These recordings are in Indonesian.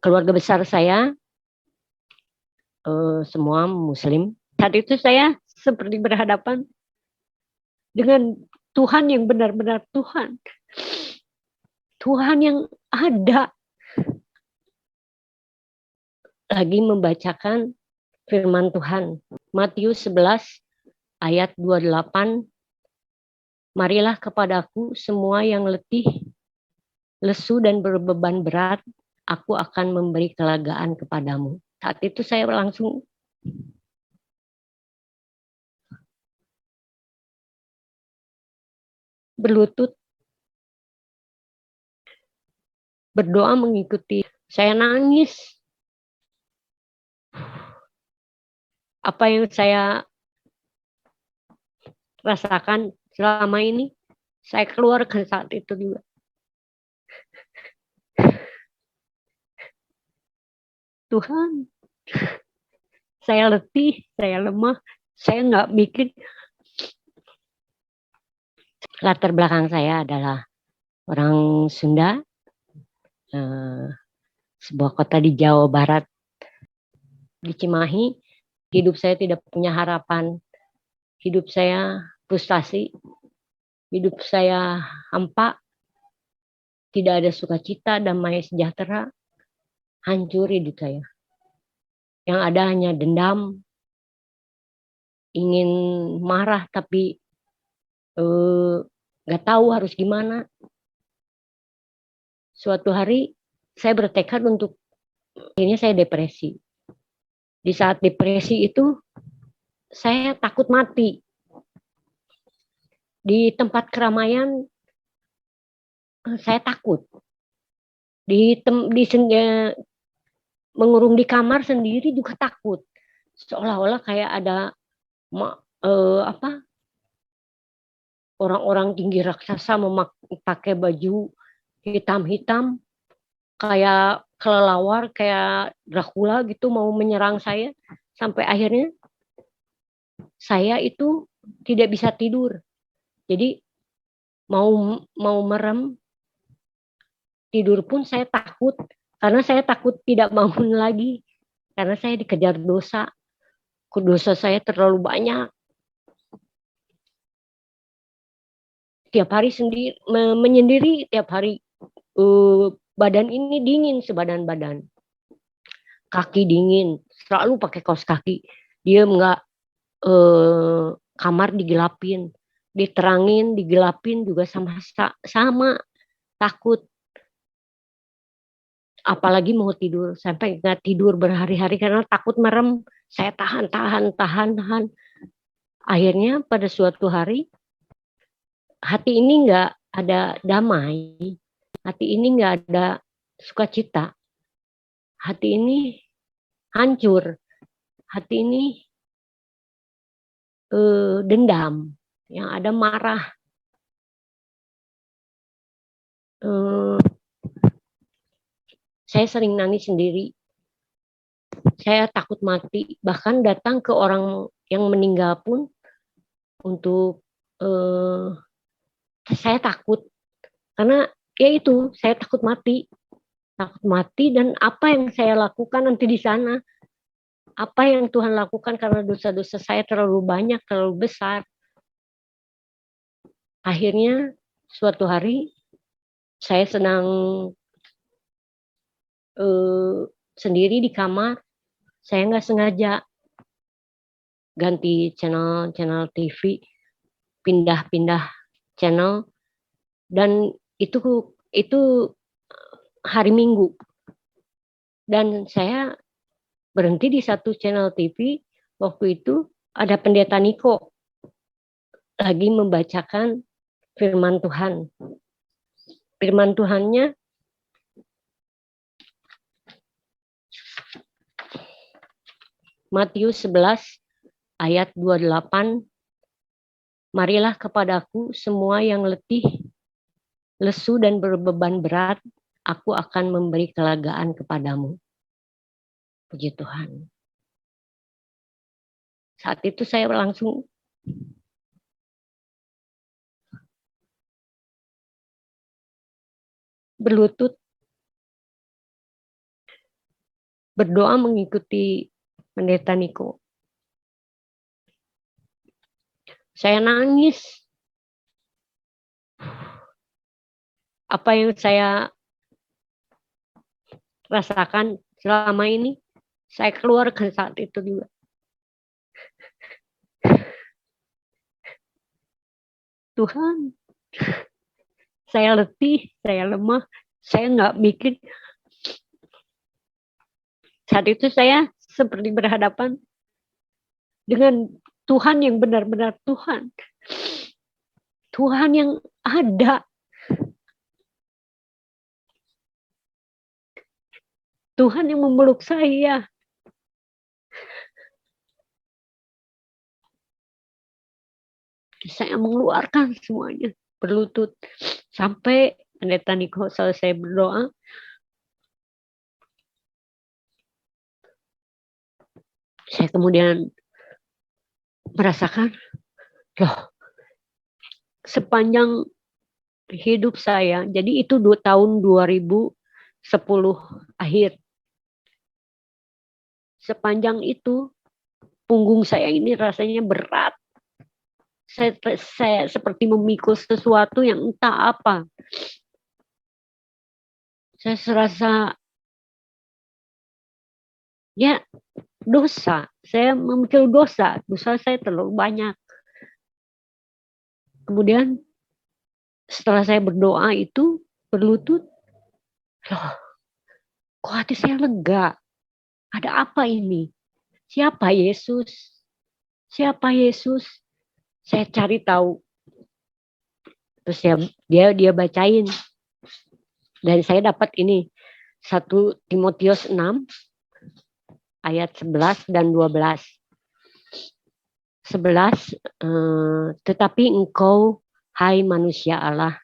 keluarga besar saya semua Muslim. Saat itu saya seperti berhadapan dengan Tuhan yang benar-benar Tuhan. Tuhan yang ada. Lagi membacakan firman Tuhan. Matius 11 ayat 28. Marilah kepadaku semua yang letih, lesu dan berbeban berat, aku akan memberi kelegaan kepadamu. Saat itu saya langsung berlutut, berdoa mengikuti. Saya nangis. Apa yang saya rasakan selama ini, saya keluarkan saat itu juga. Tuhan, saya letih, saya lemah, saya nggak bikin. Latar belakang saya adalah orang Sunda, sebuah kota di Jawa Barat, di Cimahi. Hidup saya tidak punya harapan, hidup saya frustasi, hidup saya hampa, tidak ada sukacita, damai sejahtera, hancur hidup saya. Yang ada hanya dendam, ingin marah tapi nggak tahu harus gimana. Suatu hari saya bertekad untuk, akhirnya saya depresi. Di saat depresi itu saya takut mati. Di tempat keramaian saya takut. Mengurung di kamar sendiri juga takut. Seolah-olah kayak ada apa orang-orang tinggi raksasa memakai baju hitam-hitam kayak kelelawar, kayak Dracula gitu mau menyerang saya. Sampai akhirnya saya itu tidak bisa tidur. Jadi mau mau merem tidur pun saya takut, karena saya takut tidak bangun lagi karena saya dikejar dosa. Dosa saya terlalu banyak. Tiap hari sendiri menyendiri, tiap hari badan ini dingin sebadan badan. Kaki dingin, selalu pakai kaos kaki. Dia nggak kamar digelapin, diterangin, digelapin juga sama takut. Apalagi mau tidur, sampai nggak tidur berhari-hari karena takut merem. Saya tahan. Akhirnya pada suatu hari hati ini nggak ada damai, hati ini nggak ada sukacita, hati ini hancur, hati ini dendam, yang ada marah. Eh, saya sering nangis sendiri, saya takut mati, bahkan datang ke orang yang meninggal pun untuk saya takut, karena ya itu saya takut mati dan apa yang saya lakukan nanti di sana, apa yang Tuhan lakukan, karena dosa-dosa saya terlalu banyak, terlalu besar. Akhirnya suatu hari saya sedang eh, sendiri di kamar, saya nggak sengaja ganti channel TV, pindah-pindah channel, dan itu hari Minggu, dan saya berhenti di satu channel TV. Waktu itu ada pendeta Niko lagi membacakan firman Tuhan. Firman Tuhannya Matius 11 ayat 28. Marilah kepadaku semua yang letih, lesu dan berbeban berat, aku akan memberi kelegaan kepadamu. Puji Tuhan. Saat itu saya langsung berlutut, berdoa mengikuti Pendeta Niko. Saya nangis. Apa yang saya rasakan selama ini, saya keluarkan saat itu juga. Tuhan, saya letih, saya lemah, saya nggak mikir. Saat itu saya seperti berhadapan dengan Tuhan yang benar-benar Tuhan. Tuhan yang ada. Tuhan yang memeluk saya. Saya mengeluarkan semuanya, berlutut. Sampai Pendeta Niko selesai berdoa, saya kemudian merasakan, loh, sepanjang hidup saya, jadi itu tahun 2010 akhir. Sepanjang itu, punggung saya ini rasanya berat. Saya seperti memikul sesuatu yang entah apa. Saya serasa, ya, dosa. Saya memikul dosa. Dosa saya terlalu banyak. Kemudian setelah saya berdoa itu, berlutut, loh, kok hati saya lega. Ada apa ini? Siapa Yesus? Siapa Yesus? Saya cari tahu. Terus dia bacain. Dan saya dapat ini. 1 Timotius 6 ayat 11 dan 12. 11, tetapi engkau, hai manusia Allah,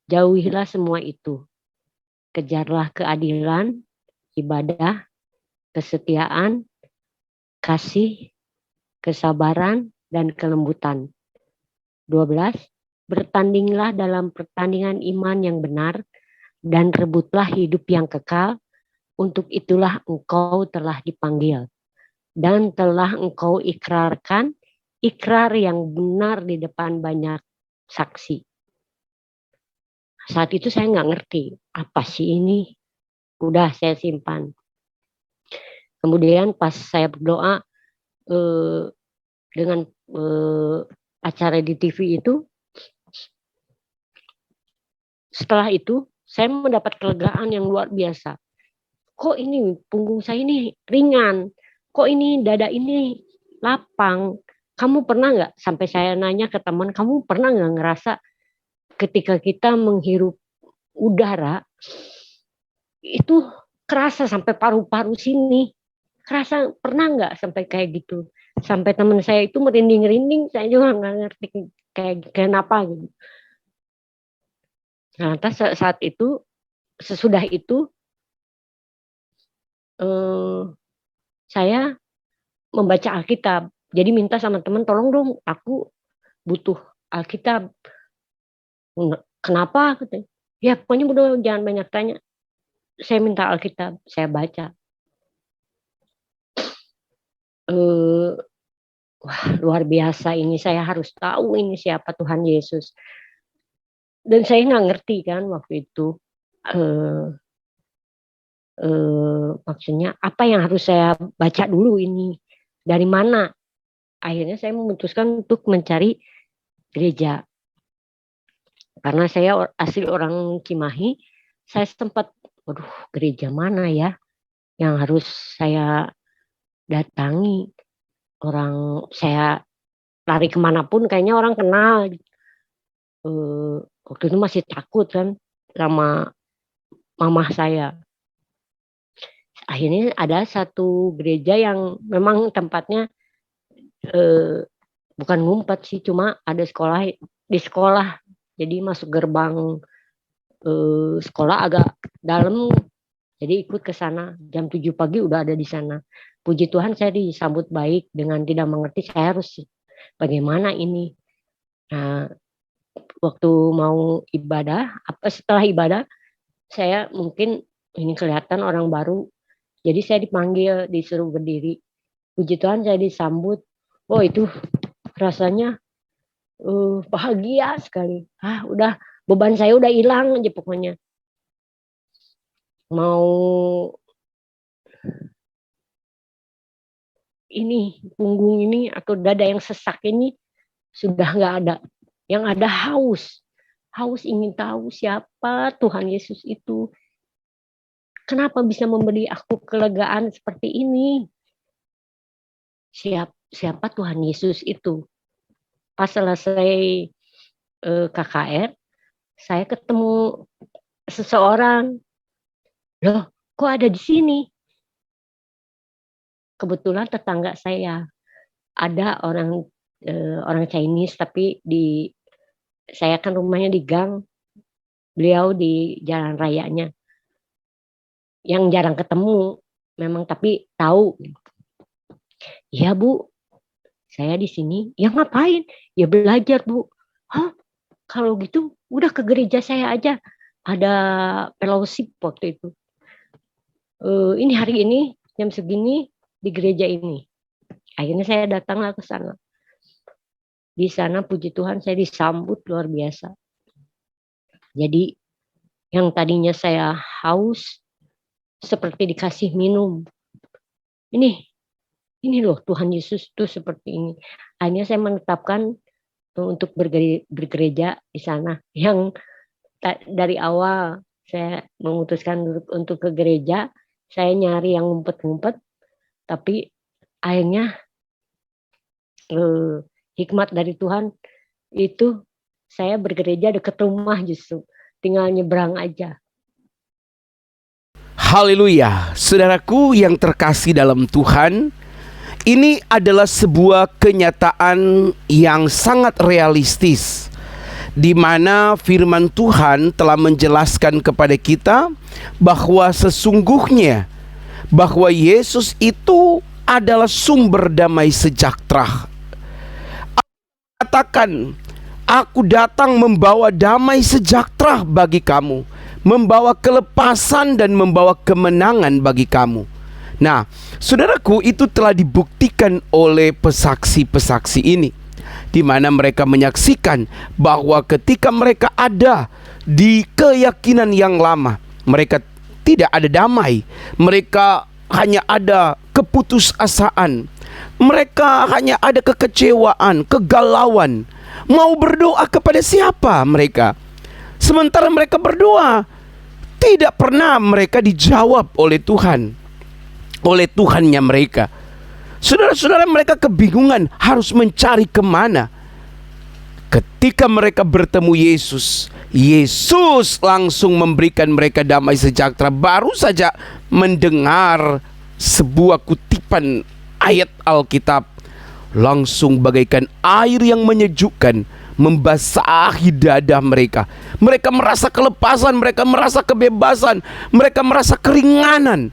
jauhilah semua itu. Kejarlah keadilan, ibadah, kesetiaan, kasih, kesabaran, dan kelembutan. 12, bertandinglah dalam pertandingan iman yang benar, dan rebutlah hidup yang kekal, untuk itulah engkau telah dipanggil. Dan telah engkau ikrarkan ikrar yang benar di depan banyak saksi. Saat itu saya nggak ngerti, apa sih ini? Udah saya simpan. Kemudian pas saya berdoa dengan acara di TV itu, setelah itu saya mendapat kelegaan yang luar biasa. Kok ini punggung saya ini ringan? Kok ini dada ini lapang? Kamu pernah nggak, sampai saya nanya ke teman, kamu pernah nggak ngerasa ketika kita menghirup udara itu kerasa sampai paru-paru sini? Kerasa, pernah nggak sampai kayak gitu? Sampai teman saya itu merinding-rinding, saya juga nggak ngerti kayak kenapa gitu. Nah, saat itu, sesudah itu, saya membaca Alkitab. Jadi minta sama teman, tolong dong, aku butuh Alkitab. Kenapa? Ya pokoknya udah jangan banyak tanya. Saya minta Alkitab, saya baca. Wah, luar biasa ini, saya harus tahu ini siapa Tuhan Yesus. Dan saya nggak ngerti kan waktu itu. Maksudnya apa yang harus saya baca dulu ini, dari mana. Akhirnya saya memutuskan untuk mencari gereja, karena saya asli orang Cimahi. Saya sempat, waduh, gereja mana ya yang harus saya datangi. Orang saya lari kemanapun kayaknya orang kenal. Waktu itu masih takut kan sama mamah saya. Akhirnya ada satu gereja yang memang tempatnya bukan ngumpet sih, cuma ada sekolah di sekolah. Jadi masuk gerbang sekolah agak dalam. Jadi ikut ke sana jam 7 pagi udah ada di sana. Puji Tuhan saya disambut baik dengan tidak mengerti saya harus bagaimana ini. Nah, waktu mau ibadah, setelah ibadah saya mungkin ini kelihatan orang baru. Jadi saya dipanggil, disuruh berdiri. Puji Tuhan saya disambut. Oh itu rasanya bahagia sekali. Udah beban saya udah hilang aja pokoknya. Mau ini punggung ini atau dada yang sesak ini sudah nggak ada. Yang ada haus ingin tahu siapa Tuhan Yesus itu. Kenapa bisa memberi aku kelegaan seperti ini? Siapa Tuhan Yesus itu? Pas selesai KKR, saya ketemu seseorang. Loh, kok ada di sini? Kebetulan tetangga saya ada orang Chinese, tapi saya kan rumahnya di gang, beliau di jalan rayanya. Yang jarang ketemu, memang tapi tahu. Iya Bu, saya di sini. Ya ngapain? Ya belajar Bu. Hah? Kalau gitu udah ke gereja saya aja. Ada fellowship waktu itu. Ini hari ini jam segini di gereja ini. Akhirnya saya datanglah ke sana. Di sana puji Tuhan saya disambut luar biasa. Jadi yang tadinya saya haus seperti dikasih minum. Ini loh Tuhan Yesus tuh seperti ini. Akhirnya saya menetapkan untuk bergereja di sana. Yang dari awal saya memutuskan untuk ke gereja, saya nyari yang ngumpet-ngumpet, tapi akhirnya hikmat dari Tuhan itu saya bergereja dekat rumah justru, tinggal nyebrang aja. Haleluya, saudaraku yang terkasih dalam Tuhan, ini adalah sebuah kenyataan yang sangat realistis, di mana firman Tuhan telah menjelaskan kepada kita bahwa sesungguhnya bahwa Yesus itu adalah sumber damai sejahtera. Katakan, aku datang membawa damai sejahtera bagi kamu, membawa kelepasan dan membawa kemenangan bagi kamu. Nah, saudaraku, itu telah dibuktikan oleh pesaksi-pesaksi ini, di mana mereka menyaksikan bahwa ketika mereka ada di keyakinan yang lama, mereka tidak ada damai, mereka hanya ada keputusasaan, mereka hanya ada kekecewaan, kegalauan. Mau berdoa kepada siapa mereka? Sementara mereka berdoa, tidak pernah mereka dijawab oleh Tuhan, oleh Tuhannya mereka. Saudara-saudara, mereka kebingungan harus mencari kemana. Ketika mereka bertemu Yesus, Yesus langsung memberikan mereka damai sejahtera. Baru saja mendengar sebuah kutipan ayat Alkitab, langsung bagaikan air yang menyejukkan membasahi dada mereka. Mereka merasa kelepasan, mereka merasa kebebasan, mereka merasa keringanan.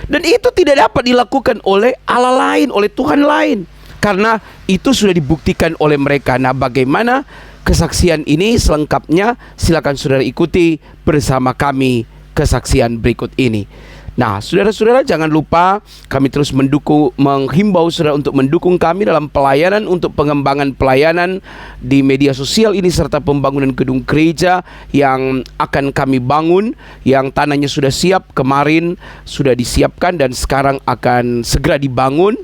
Dan itu tidak dapat dilakukan oleh Allah lain, oleh Tuhan lain, karena itu sudah dibuktikan oleh mereka. Nah, bagaimana kesaksian ini selengkapnya? Silakan saudara ikuti bersama kami kesaksian berikut ini. Nah, saudara-saudara, jangan lupa kami terus menghimbau saudara untuk mendukung kami dalam pelayanan, untuk pengembangan pelayanan di media sosial ini, serta pembangunan gedung gereja yang akan kami bangun, yang tanahnya sudah siap, kemarin sudah disiapkan dan sekarang akan segera dibangun.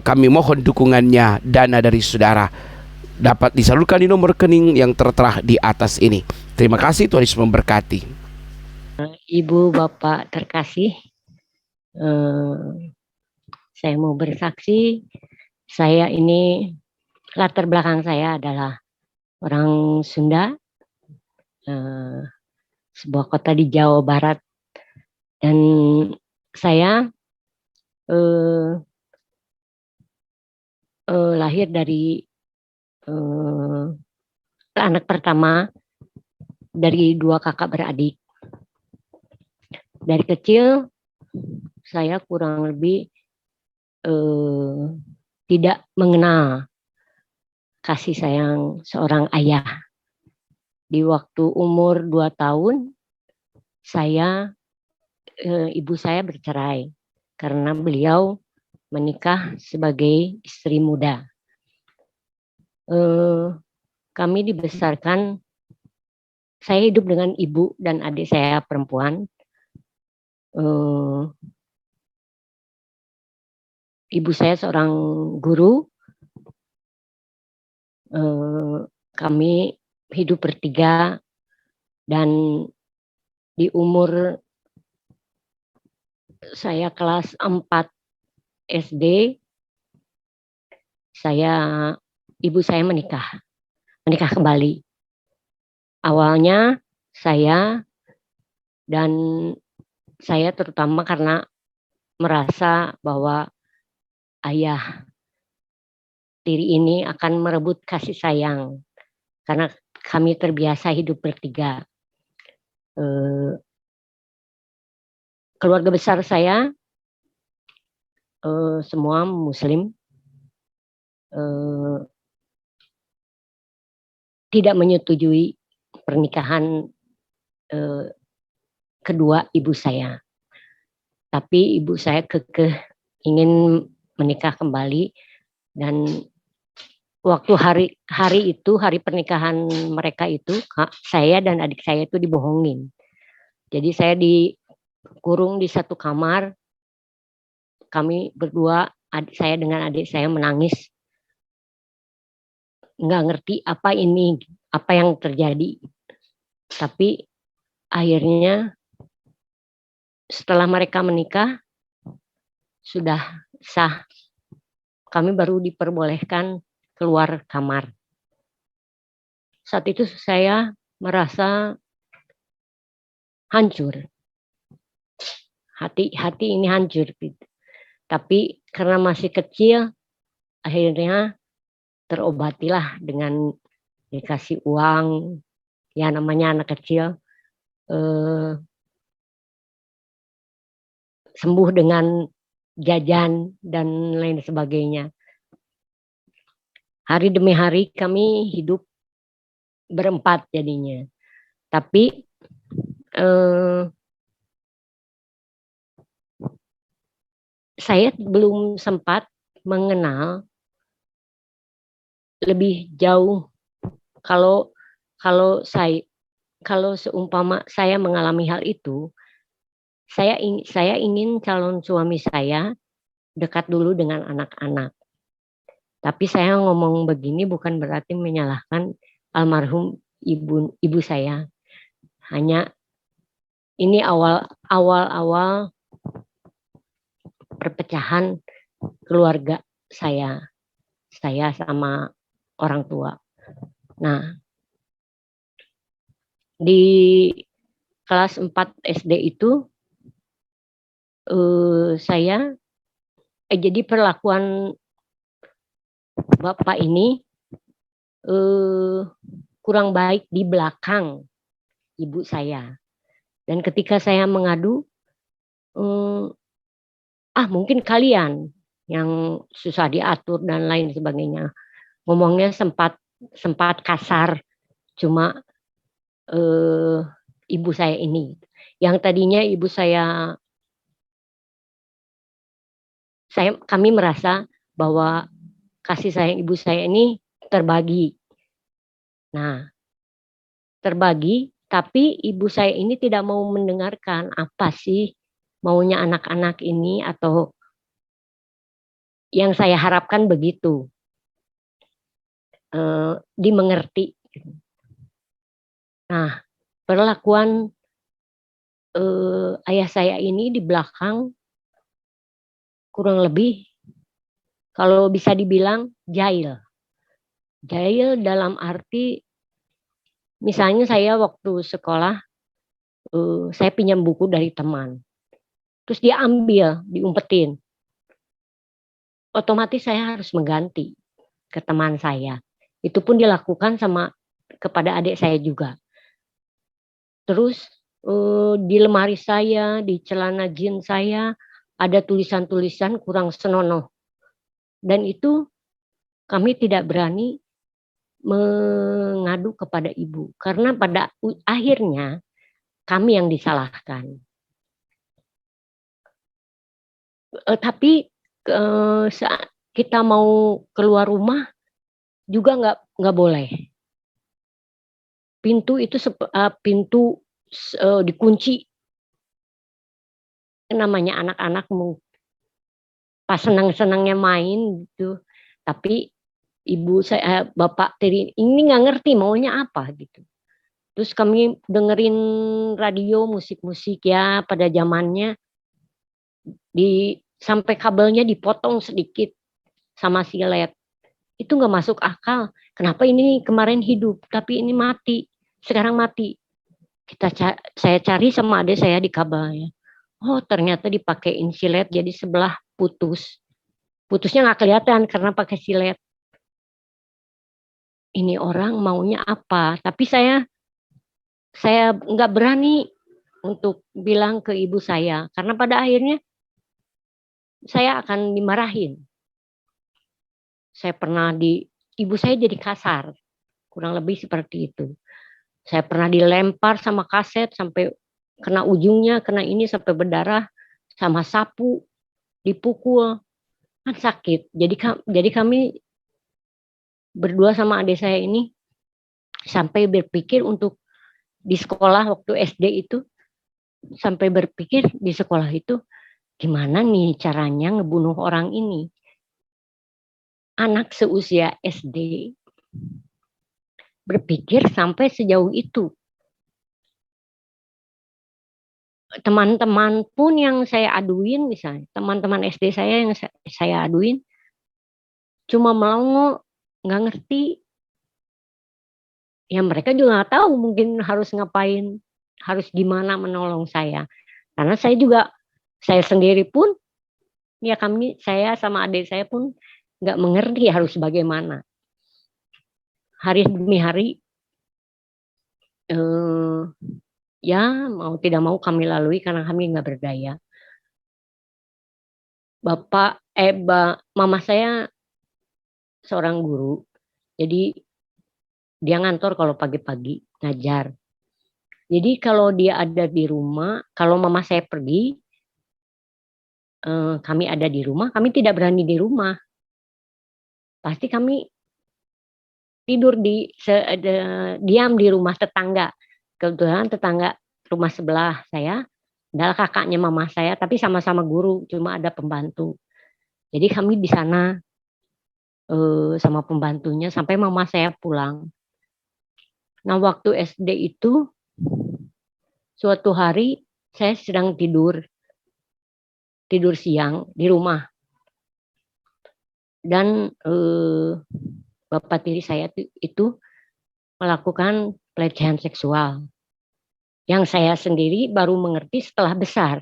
Kami mohon dukungannya, dana dari saudara dapat disalurkan di nomor rekening yang tertera di atas ini. Terima kasih, Tuhan Yesus memberkati. Ibu Bapak terkasih, saya mau bersaksi. Saya ini latar belakang saya adalah orang Sunda, sebuah kota di Jawa Barat, dan saya lahir dari anak pertama dari 2 kakak beradik. Dari kecil saya kurang lebih tidak mengenal kasih sayang seorang ayah. Di waktu umur 2 tahun saya ibu saya bercerai karena beliau menikah sebagai istri muda. Kami dibesarkan, saya hidup dengan ibu dan adik saya perempuan. Ibu saya seorang guru. Kami hidup bertiga, dan di umur saya kelas 4 SD, ibu saya menikah kembali. Awalnya saya terutama karena merasa bahwa ayah tiri ini akan merebut kasih sayang, karena kami terbiasa hidup bertiga. Keluarga besar saya semua Muslim, tidak menyetujui pernikahan kedua ibu saya. Tapi ibu saya kekeh ingin menikah kembali, dan waktu hari pernikahan mereka itu, saya dan adik saya itu dibohongin. Jadi saya dikurung di satu kamar, kami berdua, saya dengan adik saya menangis, nggak ngerti apa yang terjadi. Tapi akhirnya setelah mereka menikah, sudah sah, kami baru diperbolehkan keluar kamar. Saat itu saya merasa hancur. Hati ini hancur. Tapi karena masih kecil, akhirnya terobatilah dengan dikasih uang. Ya namanya anak kecil. Sembuh dengan jajan dan lain sebagainya. Hari demi hari kami hidup berempat jadinya. Tapi saya belum sempat mengenal lebih jauh. Kalau seumpama saya mengalami hal itu, saya ingin calon suami saya dekat dulu dengan anak-anak. Tapi saya ngomong begini bukan berarti menyalahkan almarhum ibu saya. Hanya ini awal perpecahan keluarga saya sama orang tua. Nah, di kelas 4 SD itu jadi perlakuan bapak ini kurang baik di belakang ibu saya. Dan ketika saya mengadu, mungkin kalian yang susah diatur dan lain sebagainya. Ngomongnya sempat kasar, cuma ibu saya ini, yang tadinya ibu kami merasa bahwa kasih sayang ibu saya ini terbagi. Nah, terbagi, tapi ibu saya ini tidak mau mendengarkan apa sih maunya anak-anak ini, atau yang saya harapkan begitu, dimengerti. Nah, perlakuan ayah saya ini di belakang kurang lebih kalau bisa dibilang jahil. Jahil dalam arti, misalnya saya waktu sekolah, saya pinjam buku dari teman, terus dia ambil, diumpetin. Otomatis saya harus mengganti ke teman saya. Itu pun dilakukan kepada adik saya juga. Terus di lemari saya, di celana jeans saya, ada tulisan-tulisan kurang senonoh. Dan itu kami tidak berani mengadu kepada ibu. Karena pada akhirnya kami yang disalahkan. Tapi saat kita mau keluar rumah juga nggak boleh. Pintu itu dikunci. Namanya anak-anak pas senang-senangnya main gitu. Tapi bapak tiri ini nggak ngerti maunya apa gitu. Terus kami dengerin radio musik-musik ya pada zamannya sampai kabelnya dipotong sedikit sama silet. Itu nggak masuk akal. Kenapa ini kemarin hidup tapi ini mati, sekarang mati. Saya cari sama adik saya di kabelnya. Oh ternyata dipakein silet jadi sebelah putus. Putusnya nggak kelihatan karena pakai silet. Ini orang maunya apa? Tapi saya nggak berani untuk bilang ke ibu saya karena pada akhirnya saya akan dimarahin. Saya pernah ibu saya jadi kasar, kurang lebih seperti itu. Saya pernah dilempar sama kaset sampai kena ujungnya, kena ini sampai berdarah, sama sapu, dipukul, kan sakit. Jadi kami berdua sama adik saya ini sampai berpikir untuk di sekolah waktu SD itu, sampai berpikir di sekolah itu gimana nih caranya ngebunuh orang ini. Anak seusia SD berpikir sampai sejauh itu. Teman-teman pun yang saya aduin, misalnya teman-teman SD saya yang saya aduin, cuma melongo, nggak ngerti. Ya mereka juga nggak tahu mungkin harus ngapain, harus gimana menolong saya. Karena saya sendiri pun, ya saya sama adik saya pun nggak mengerti harus bagaimana. Hari demi hari, ya mau tidak mau kami lalui karena kami nggak berdaya. Mama saya seorang guru, jadi dia ngantor kalau pagi-pagi ngajar. Jadi kalau dia ada di rumah, kalau mama saya pergi, kami ada di rumah, kami tidak berani di rumah. Pasti kami tidur diam di rumah tetangga. Kebetulan tetangga rumah sebelah saya adalah kakaknya mama saya, tapi sama-sama guru, cuma ada pembantu. Jadi kami di sana sama pembantunya sampai mama saya pulang. Nah waktu SD itu suatu hari saya sedang tidur siang di rumah dan bapak tiri saya itu melakukan pelecehan seksual yang saya sendiri baru mengerti setelah besar.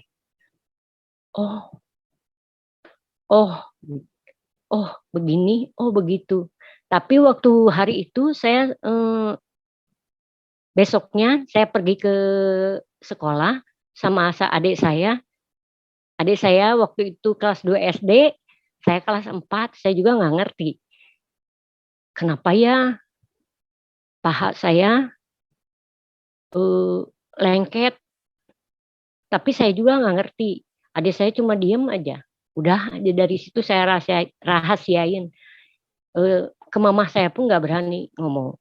Oh, oh, oh begini, oh begitu. Tapi waktu hari itu besoknya saya pergi ke sekolah sama adik saya. Adik saya waktu itu kelas 2 SD, saya kelas 4, saya juga nggak ngerti. Kenapa ya paha saya lengket, tapi saya juga nggak ngerti. Adik saya cuma diem aja. Udah dari situ saya rahasiain. Ke mama saya pun nggak berani ngomong.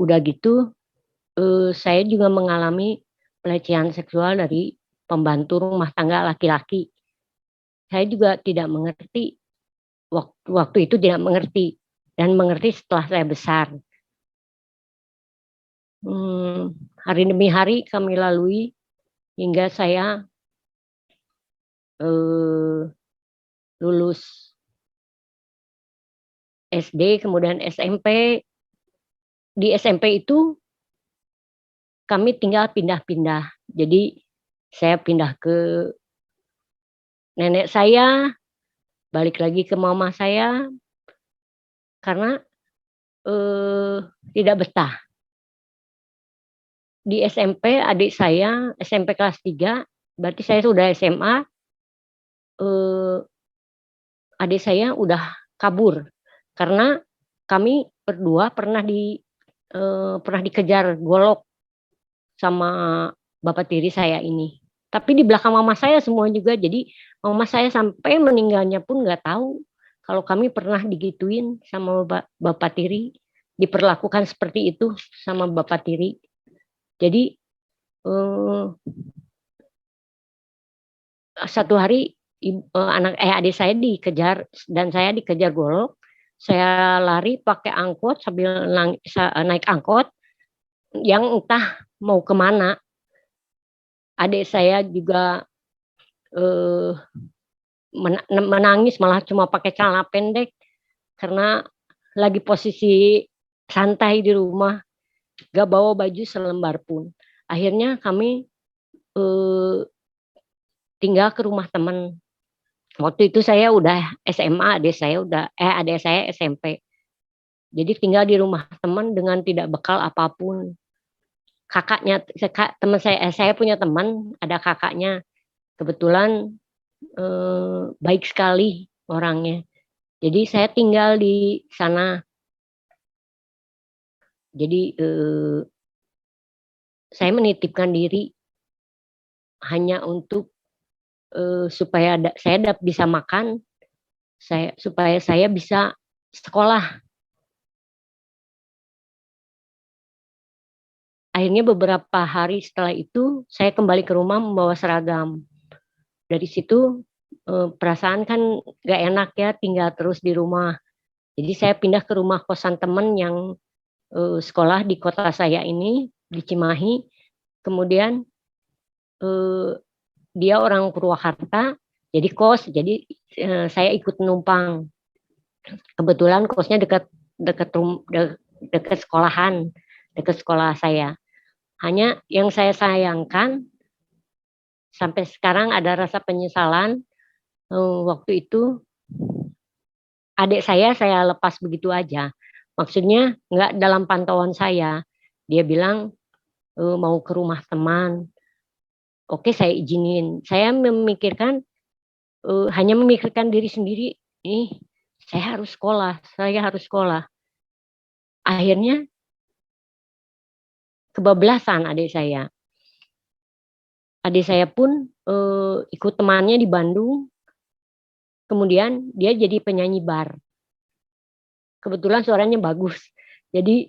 Udah gitu, saya juga mengalami pelecehan seksual dari pembantu rumah tangga laki-laki. Saya juga tidak mengerti, waktu itu tidak mengerti, dan mengerti setelah saya besar. Hari demi hari kami lalui hingga saya lulus SD, kemudian SMP. Di SMP itu kami tinggal pindah-pindah. Jadi saya pindah ke nenek saya, balik lagi ke mama saya, karena tidak betah. Di SMP adik saya, SMP kelas 3, berarti saya sudah SMA, adik saya udah kabur. Karena kami berdua pernah dikejar golok sama bapak tiri saya ini. Tapi di belakang mama saya semua juga. Jadi mama saya sampai meninggalnya pun nggak tahu kalau kami pernah digituin sama Bapak Tiri, diperlakukan seperti itu sama Bapak Tiri. Jadi satu hari adik saya dikejar dan saya dikejar golok. Saya lari pakai angkot sambil naik angkot yang entah mau kemana. Adik saya juga menangis, malah cuma pakai celana pendek karena lagi posisi santai di rumah, gak bawa baju selembar pun. Akhirnya kami tinggal ke rumah teman. Waktu itu saya udah SMA, adik saya SMP. Jadi tinggal di rumah teman dengan tidak bekal apapun. Teman saya punya teman, ada kakaknya. Kebetulan baik sekali orangnya. Jadi saya tinggal di sana. Jadi saya menitipkan diri hanya untuk supaya saya bisa makan, supaya saya bisa sekolah. Akhirnya beberapa hari setelah itu saya kembali ke rumah membawa seragam. Dari situ perasaan kan gak enak ya tinggal terus di rumah. Jadi saya pindah ke rumah kosan teman yang sekolah di kota saya ini, di Cimahi. Kemudian dia orang Purwakarta, jadi kos, jadi saya ikut numpang. Kebetulan kosnya dekat sekolahan, dekat sekolah saya. Hanya yang saya sayangkan sampai sekarang ada rasa penyesalan, waktu itu adik saya lepas begitu aja. Maksudnya nggak dalam pantauan saya. Dia bilang mau ke rumah teman. Oke, saya izinin. Saya hanya memikirkan diri sendiri. Saya harus sekolah. Akhirnya kebablasan adik saya. Adik saya pun ikut temannya di Bandung. Kemudian dia jadi penyanyi bar. Kebetulan suaranya bagus. Jadi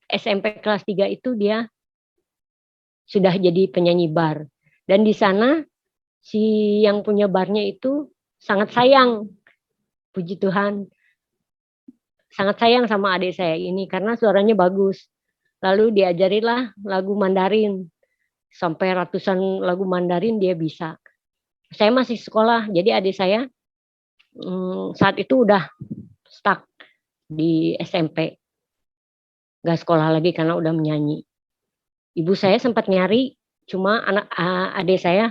SMP kelas 3 itu dia sudah jadi penyanyi bar. Dan di sana si yang punya barnya itu sangat sayang. Puji Tuhan. Sangat sayang sama adik saya ini karena suaranya bagus. Lalu diajarilah lagu Mandarin. Sampai ratusan lagu Mandarin dia bisa. Saya masih sekolah, jadi adik saya saat itu udah stuck di SMP. Gak sekolah lagi karena udah menyanyi. Ibu saya sempat nyari, cuma adik saya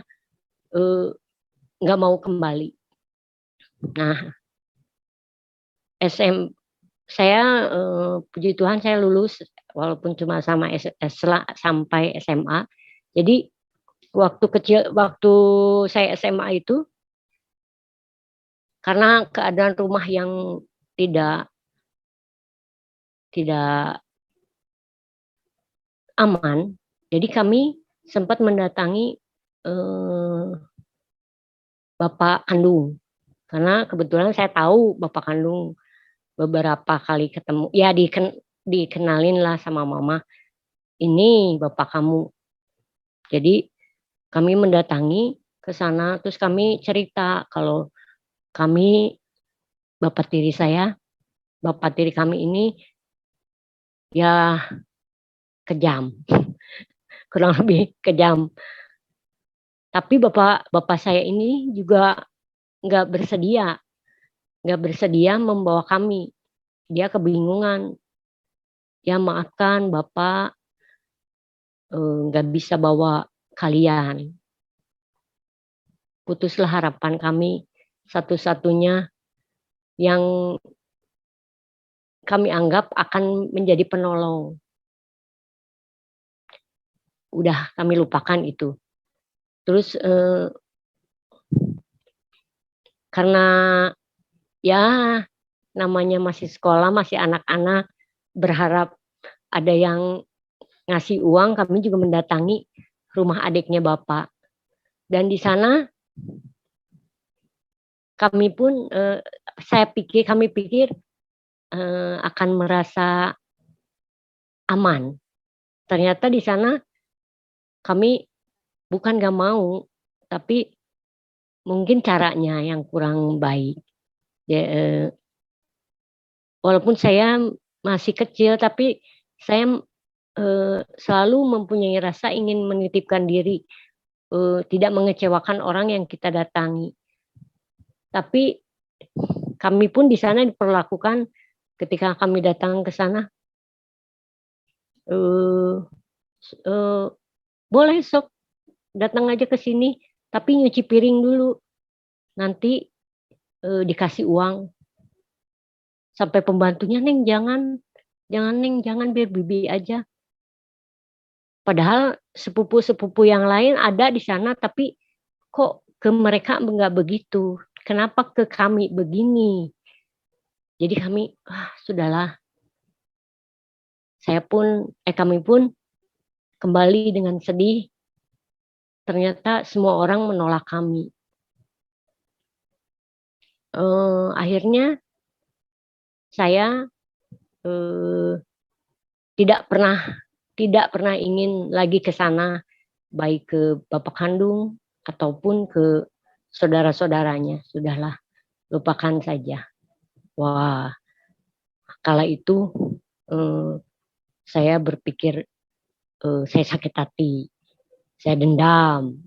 gak mau kembali. Nah, saya puji Tuhan saya lulus walaupun cuma sampai SMA. Jadi waktu saya SMA itu karena keadaan rumah yang tidak aman, jadi kami sempat mendatangi bapak kandung. Karena kebetulan saya tahu bapak kandung, beberapa kali ketemu, ya dikenalin lah sama mama, ini bapak kamu. Jadi kami mendatangi ke sana, terus kami cerita kalau bapak tiri kami ini ya kejam, kurang lebih kejam. Tapi bapak saya ini juga nggak bersedia membawa kami. Dia kebingungan. Ya maafkan bapak, nggak bisa bawa kalian. Putuslah harapan kami, satu-satunya yang kami anggap akan menjadi penolong. Udah kami lupakan itu. Terus karena ya namanya masih sekolah, masih anak-anak, berharap ada yang ngasih uang, kami juga mendatangi rumah adiknya bapak. Dan di sana kami pun kami pikir akan merasa aman. Ternyata di sana kami bukan gak mau, tapi mungkin caranya yang kurang baik. Ya, walaupun saya masih kecil, tapi saya selalu mempunyai rasa ingin menitipkan diri, tidak mengecewakan orang yang kita datangi. Tapi kami pun di sana diperlakukan ketika kami datang ke sana, eh, eh, boleh sok datang aja ke sini, tapi nyuci piring dulu, nanti dikasih uang. Sampai pembantunya, Neng jangan Neng, jangan, biar bibi aja. Padahal sepupu-sepupu yang lain ada di sana, tapi kok ke mereka nggak begitu. Kenapa ke kami begini? Jadi kami, sudahlah. Kami pun kembali dengan sedih. Ternyata semua orang menolak kami. Akhirnya saya tidak pernah ingin lagi ke sana, baik ke bapak kandung ataupun ke saudara-saudaranya. Sudahlah, lupakan saja. Wah, kala itu saya berpikir, saya sakit hati, saya dendam.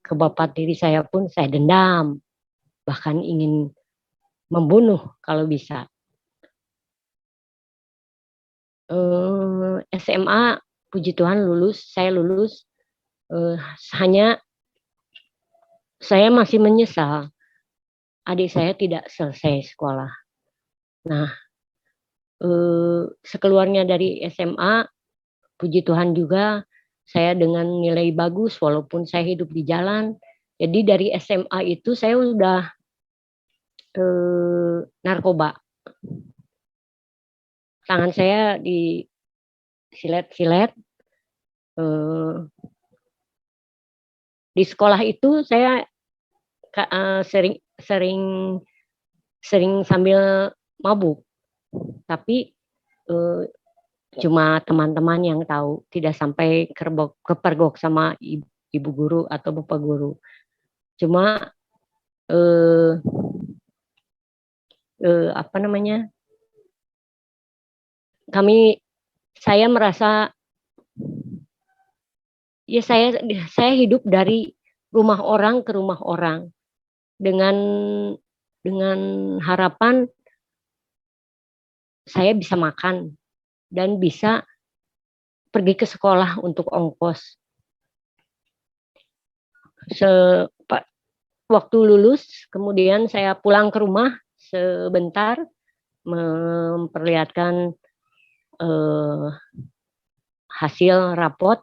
Ke bapak tiri saya pun saya dendam, bahkan ingin membunuh kalau bisa. SMA, puji Tuhan saya lulus. Hanya saya masih menyesal adik saya tidak selesai sekolah. Nah, sekeluarnya dari SMA, puji Tuhan juga saya dengan nilai bagus walaupun saya hidup di jalan. Jadi dari SMA itu saya udah narkoba. Tangan saya disilet-silet. Di sekolah itu saya sering sambil mabuk, tapi cuma teman-teman yang tahu, tidak sampai kepergok sama ibu guru atau bapak guru. Cuma saya merasa ya saya hidup dari rumah orang ke rumah orang dengan harapan saya bisa makan dan bisa pergi ke sekolah untuk ongkos. Waktu lulus, kemudian saya pulang ke rumah sebentar, memperlihatkan hasil rapot,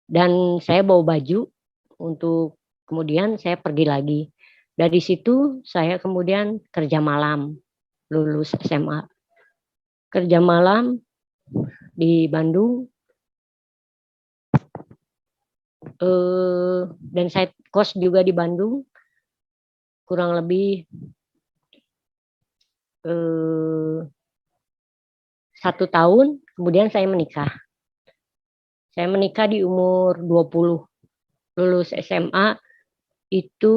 dan saya bawa baju untuk kemudian saya pergi lagi. Dari situ saya kemudian kerja malam, lulus SMA. Kerja malam di Bandung, dan saya kos juga di Bandung, kurang lebih 1 tahun, kemudian saya menikah. Saya menikah di umur 20, lulus SMA itu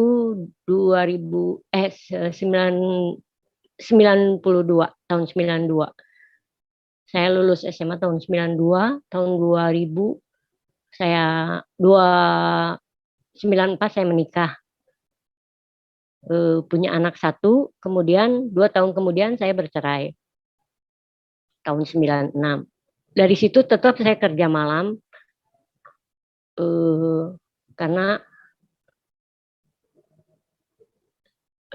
92, tahun 92. Saya lulus SMA tahun 92, tahun 2000 saya 94 saya menikah. Punya anak 1, kemudian 2 tahun kemudian saya bercerai. Tahun 96. Dari situ tetap saya kerja malam, karena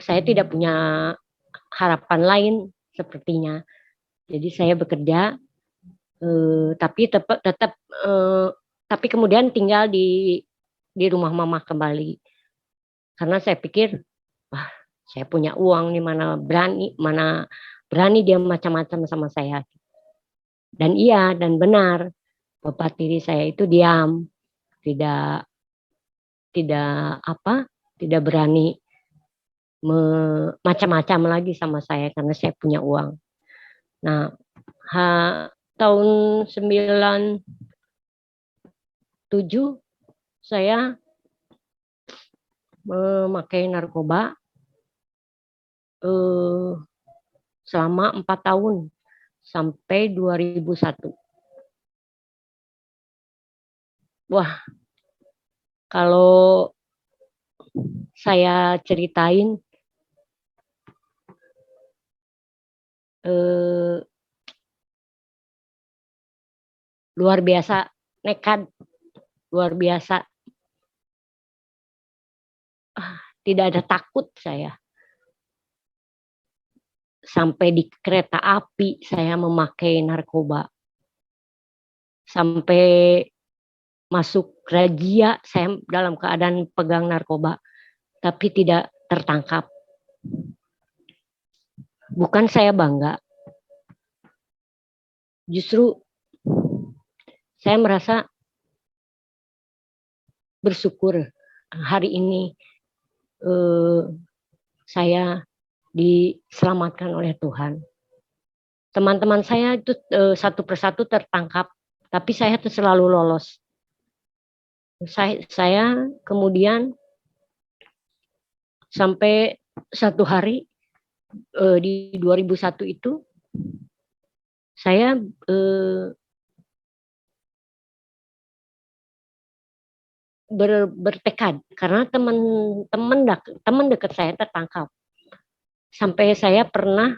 saya tidak punya harapan lain sepertinya. Jadi saya bekerja, tapi tetap tapi kemudian tinggal di rumah mama kembali. Karena saya pikir, saya punya uang nih, mana berani dia macam-macam sama saya. Dan iya, dan benar, bapak tiri saya itu diam, tidak tidak berani macam-macam lagi sama saya karena saya punya uang. Nah, tahun 97 saya memakai narkoba selama 4 tahun sampai 2001. Wah, kalau saya ceritain luar biasa nekat, luar biasa. Tidak ada takut saya. Sampai di kereta api saya memakai narkoba. Sampai masuk razia saya dalam keadaan pegang narkoba, tapi tidak tertangkap. Bukan saya bangga. Justru saya merasa bersyukur hari ini saya diselamatkan oleh Tuhan. Teman-teman saya itu satu persatu tertangkap, tapi saya tuh selalu lolos. Saya kemudian sampai satu hari di 2001 itu saya bertekad karena teman dekat saya tertangkap. Sampai saya pernah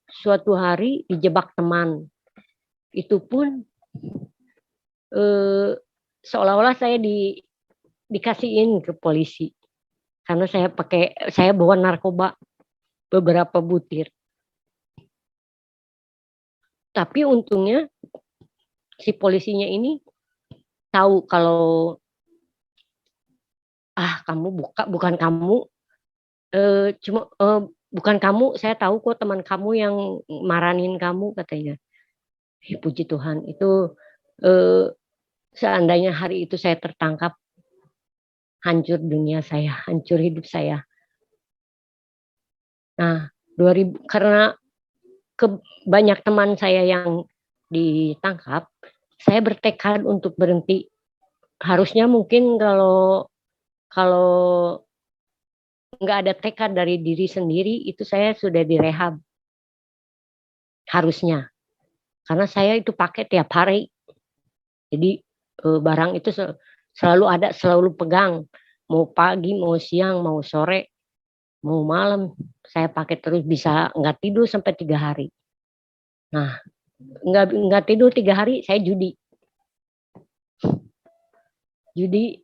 suatu hari dijebak teman. Itu pun seolah-olah saya dikasihin ke polisi karena saya bawa narkoba beberapa butir. Tapi untungnya si polisinya ini tahu kalau bukan kamu, bukan kamu, saya tahu kok teman kamu yang maranin kamu, katanya. Puji Tuhan, itu seandainya hari itu saya tertangkap, hancur dunia saya, hancur hidup saya. Nah, karena banyak teman saya yang ditangkap, saya bertekad untuk berhenti. Harusnya mungkin kalau nggak ada tekad dari diri sendiri, itu saya sudah direhab. Harusnya. Karena saya itu pakai tiap hari. Jadi barang itu selalu ada, selalu pegang. Mau pagi, mau siang, mau sore, mau malam. Saya pakai terus, bisa nggak tidur sampai 3 hari. Nah, nggak tidur 3 hari, saya judi. Judi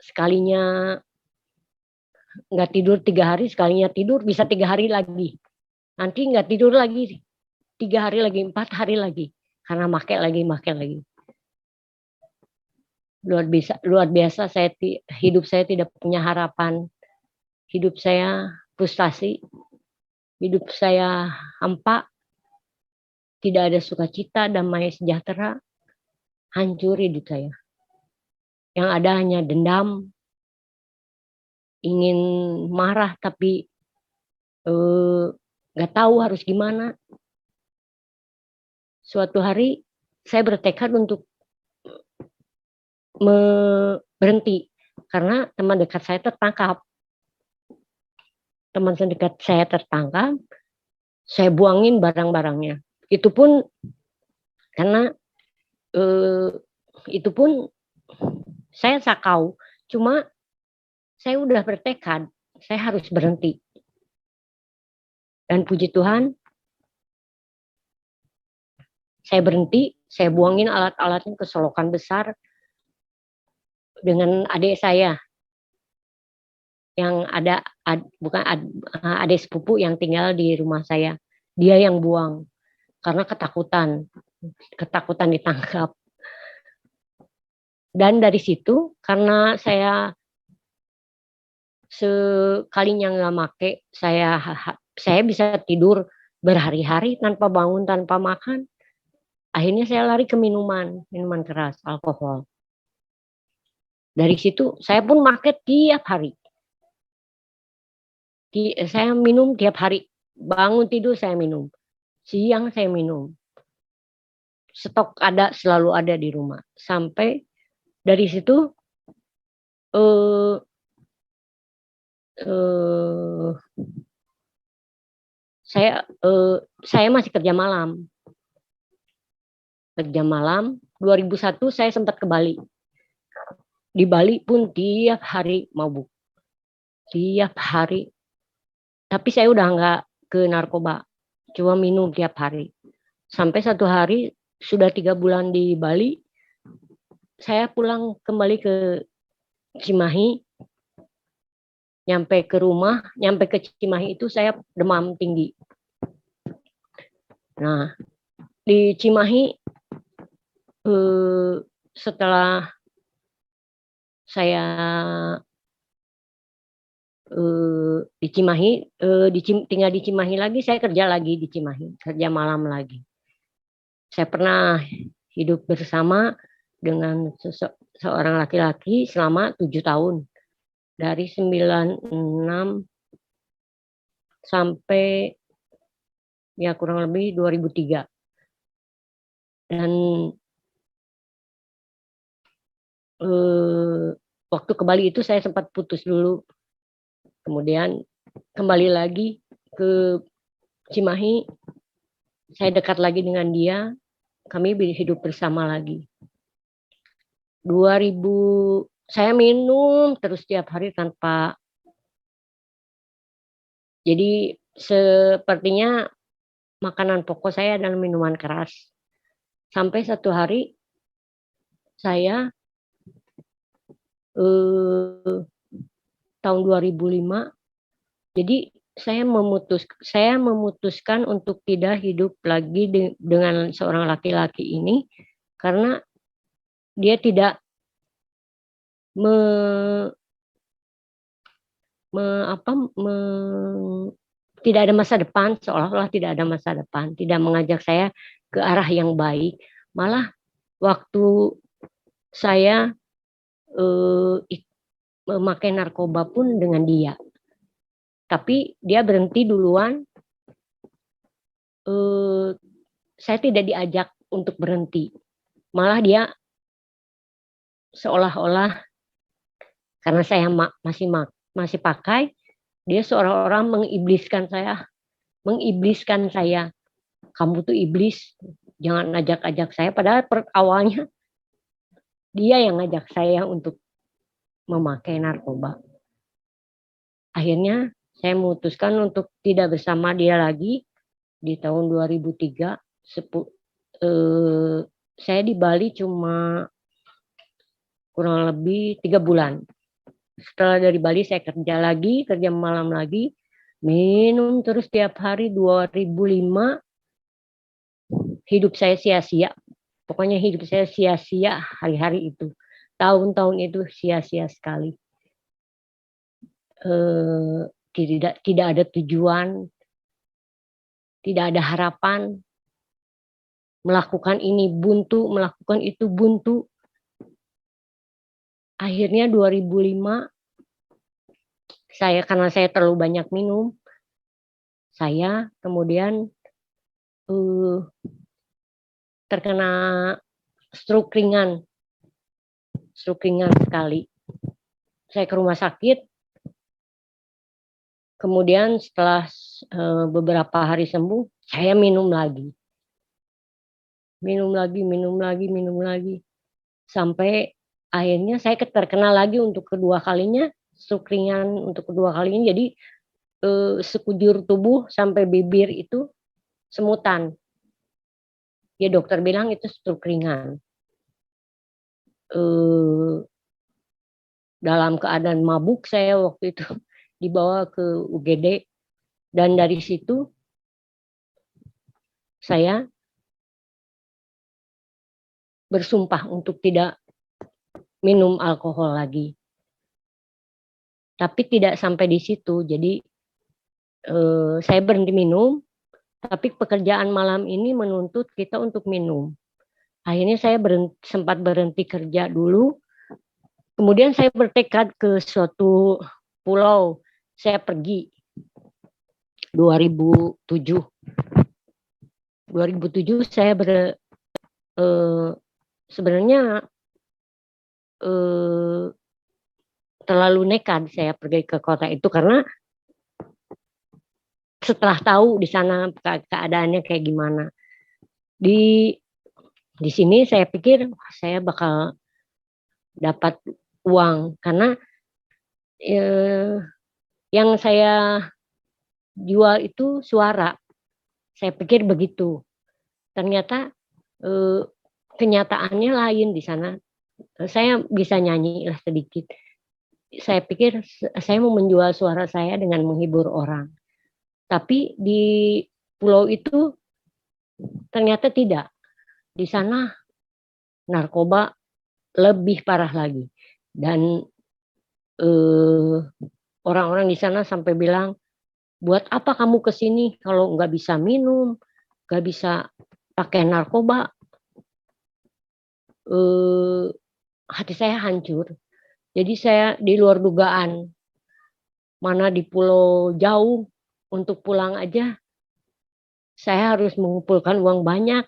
sekalinya nggak tidur 3 hari, sekalinya tidur bisa 3 hari lagi. Nanti nggak tidur lagi 3 hari lagi, 4 hari lagi, karena make lagi. Luar biasa hidup saya tidak punya harapan, hidup saya frustasi, hidup saya hampa, tidak ada sukacita, damai sejahtera, hancur hidup saya. Yang ada hanya dendam, ingin marah tapi nggak tahu harus gimana. Suatu hari saya bertekad untuk berhenti karena teman dekat saya tertangkap. Teman dekat saya tertangkap, saya buangin barang-barangnya. Itu pun karena itu pun saya sakau, cuma saya udah bertekad, saya harus berhenti. Dan puji Tuhan, saya berhenti, saya buangin alat-alatnya ke selokan besar dengan adik saya yang ada adik sepupu yang tinggal di rumah saya. Dia yang buang karena ketakutan ditangkap. Dan dari situ karena saya sekalinya nggak make, saya bisa tidur berhari-hari tanpa bangun, tanpa makan. Akhirnya saya lari ke minuman keras, alkohol. Dari situ saya pun market tiap hari. Saya minum tiap hari. Bangun tidur saya minum. Siang saya minum. Stok selalu ada di rumah. Sampai dari situ eh, eh, saya masih kerja malam. Kerja malam 2001 saya sempat ke Bali. Di Bali pun tiap hari mabuk. Tiap hari. Tapi saya udah nggak ke narkoba. Cuma minum tiap hari. Sampai satu hari sudah 3 bulan di Bali. Saya pulang kembali ke Cimahi. Nyampe ke Cimahi itu saya demam tinggi. Nah, di Cimahi setelah saya di Cimahi, tinggal di Cimahi lagi, saya kerja lagi di Cimahi, kerja malam lagi. Saya pernah hidup bersama dengan seorang laki-laki selama 7 tahun. Dari 96 sampai ya kurang lebih 2003. Dan waktu ke Bali itu saya sempat putus dulu. Kemudian kembali lagi ke Cimahi. Saya dekat lagi dengan dia. Kami hidup bersama lagi. 2000 saya minum terus tiap hari tanpa. Jadi sepertinya makanan pokok saya adalah minuman keras. Sampai satu hari saya tahun 2005, jadi saya memutuskan untuk tidak hidup lagi dengan seorang laki-laki ini karena dia tidak tidak ada masa depan, seolah-olah tidak ada masa depan, tidak mengajak saya ke arah yang baik. Malah waktu saya memakai narkoba pun dengan dia. Tapi dia berhenti duluan. Saya tidak diajak untuk berhenti. Malah dia seolah-olah karena saya masih pakai, dia seolah-olah mengibliskan saya. Kamu tuh iblis, jangan ajak-ajak saya. Padahal awalnya dia yang ngajak saya untuk memakai narkoba. Akhirnya saya memutuskan untuk tidak bersama dia lagi. Di tahun 2003, saya di Bali cuma kurang lebih 3 bulan. Setelah dari Bali saya kerja malam lagi, minum terus tiap hari. 2005 hidup saya sia-sia. Pokoknya hidup saya sia-sia hari-hari itu. Tahun-tahun itu sia-sia sekali. Tidak ada tujuan, tidak ada harapan. Melakukan ini buntu, melakukan itu buntu. Akhirnya 2005 karena saya terlalu banyak minum, saya kemudian terkena stroke ringan sekali. Saya ke rumah sakit. Kemudian setelah beberapa hari sembuh, saya minum lagi. Sampai akhirnya saya terkena lagi untuk kedua kalinya, stroke ringan untuk kedua kalinya. Jadi sekujur tubuh sampai bibir itu semutan. Ya dokter bilang itu stroke ringan. Dalam keadaan mabuk saya waktu itu dibawa ke UGD, dan dari situ saya bersumpah untuk tidak minum alkohol lagi. Tapi tidak sampai di situ. Jadi saya berhenti minum, tapi pekerjaan malam ini menuntut kita untuk minum. Akhirnya saya sempat berhenti kerja dulu. Kemudian saya bertekad ke suatu pulau. Saya pergi 2007. 2007 saya sebenarnya eh, terlalu nekat saya pergi ke kota itu karena setelah tahu di sana keadaannya kayak gimana. Di di sini saya pikir saya bakal dapat uang karena eh, yang saya jual itu suara. Saya pikir begitu. Ternyata eh, kenyataannya lain di sana. Saya bisa nyanyi lah sedikit. Saya pikir saya mau menjual suara saya dengan menghibur orang. Tapi di pulau itu ternyata tidak. Di sana narkoba lebih parah lagi. Dan orang-orang di sana sampai bilang, buat apa kamu ke sini kalau nggak bisa minum, nggak bisa pakai narkoba? Hati saya hancur. Jadi saya di luar dugaan, mana di pulau jauh untuk pulang aja, saya harus mengumpulkan uang banyak.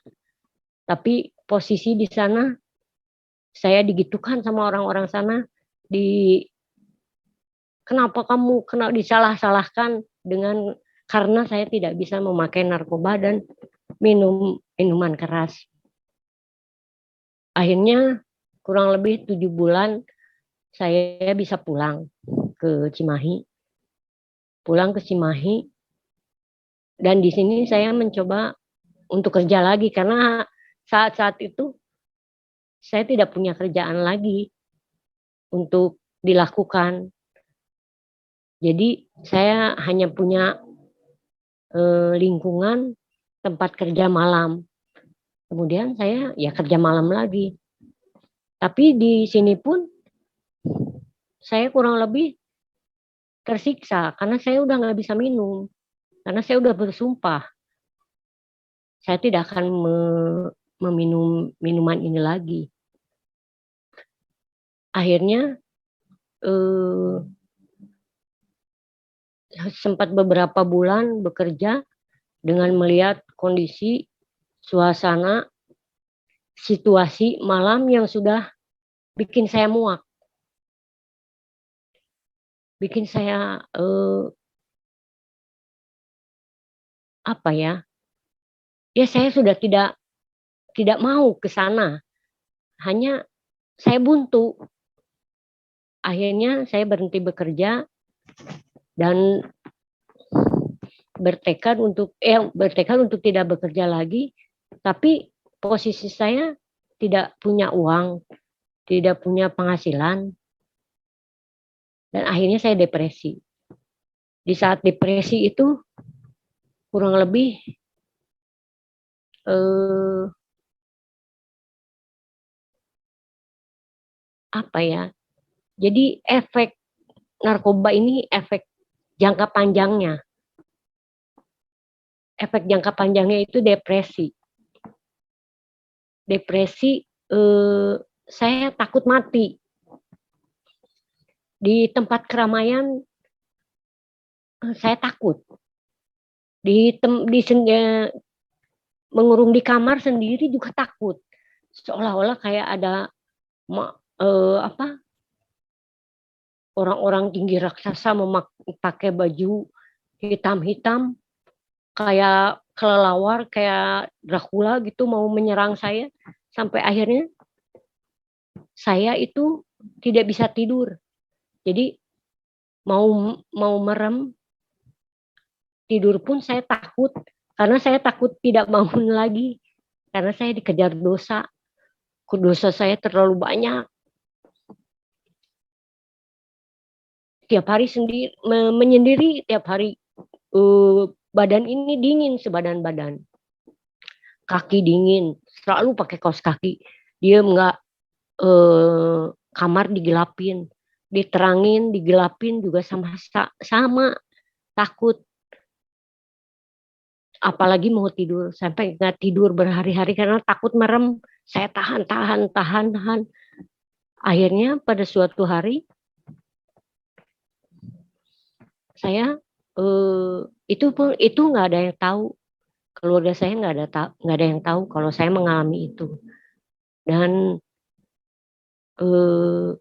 Tapi posisi di sana, saya digitukan sama orang-orang sana, di kenapa kamu kena disalah-salahkan dengan karena saya tidak bisa memakai narkoba dan minum minuman keras. Akhirnya kurang lebih 7 bulan saya bisa pulang ke Cimahi. Pulang ke Cimahi dan di sini saya mencoba untuk kerja lagi karena saat-saat itu saya tidak punya kerjaan lagi untuk dilakukan. Jadi saya hanya punya lingkungan tempat kerja malam. Kemudian saya ya kerja malam lagi. Tapi di sini pun saya kurang lebih tersiksa karena saya udah nggak bisa minum. Karena saya udah bersumpah saya tidak akan meminum minuman ini lagi. Akhirnya sempat beberapa bulan bekerja dengan melihat kondisi, suasana, situasi malam yang sudah bikin saya muak. Bikin saya apa ya? Ya saya sudah tidak mau ke sana. Hanya saya buntu. Akhirnya saya berhenti bekerja dan bertekad untuk tidak bekerja lagi. Tapi posisi saya tidak punya uang, tidak punya penghasilan. Dan akhirnya saya depresi. Di saat depresi itu kurang lebih apa ya? Jadi efek narkoba ini efek jangka panjangnya. Efek jangka panjangnya itu depresi. Depresi saya takut mati. Di tempat keramaian saya takut. Mengurung di kamar sendiri juga takut. Seolah-olah kayak ada orang-orang tinggi raksasa memakai baju hitam-hitam kayak kelelawar, kayak Dracula gitu mau menyerang saya. Sampai akhirnya saya itu tidak bisa tidur. Jadi mau merem tidur pun saya takut karena saya takut tidak bangun lagi karena saya dikejar dosa. Dosa saya terlalu banyak. Tiap hari sendiri menyendiri, tiap hari badan ini dingin sebadan-badan. Kaki dingin, selalu pakai kaos kaki. Dia enggak kamar digelapin, diterangin, digelapin juga sama takut. Apalagi mau tidur, sampai nggak tidur berhari-hari karena takut merem Saya tahan. Akhirnya pada suatu hari saya itu nggak ada yang tahu, keluarga saya nggak ada yang tahu kalau saya mengalami itu. Dan eh,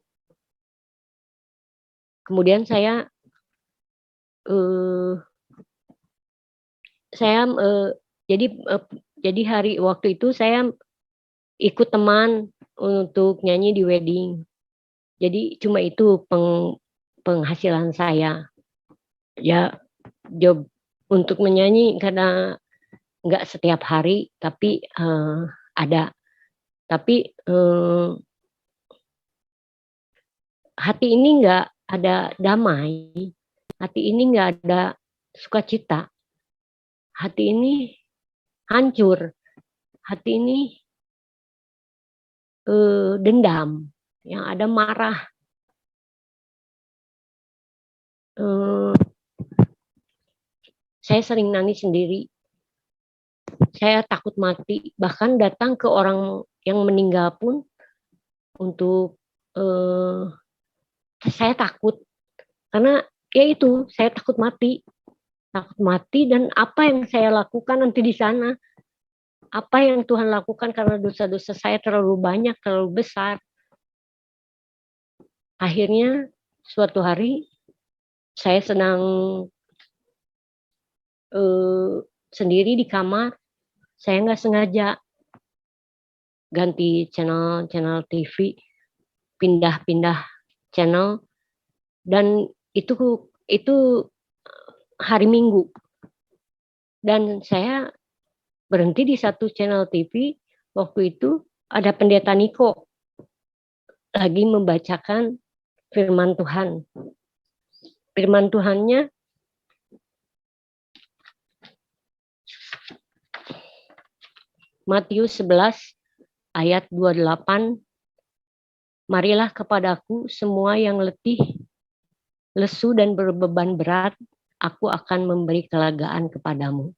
kemudian eh, saya jadi eh, jadi hari waktu itu saya ikut teman untuk nyanyi di wedding. Jadi cuma itu penghasilan saya. Ya, job untuk menyanyi karena nggak setiap hari, tapi ada. Tapi hati ini nggak ada damai, hati ini nggak ada sukacita, hati ini hancur, hati ini dendam, yang ada marah. Eh, saya sering nangis sendiri, saya takut mati, bahkan datang ke orang yang meninggal pun untuk saya takut, karena ya itu saya takut mati dan apa yang saya lakukan nanti di sana, apa yang Tuhan lakukan karena dosa-dosa saya terlalu banyak, terlalu besar. Akhirnya suatu hari saya sedang sendiri di kamar, saya nggak sengaja ganti channel TV, pindah-pindah channel, dan itu hari Minggu, dan saya berhenti di satu channel TV. Waktu itu ada pendeta Niko lagi membacakan firman Tuhan. Firman Tuhannya Matius 11 ayat 28. Marilah kepadaku semua yang letih, lesu dan berbeban berat, aku akan memberi kelegaan kepadamu.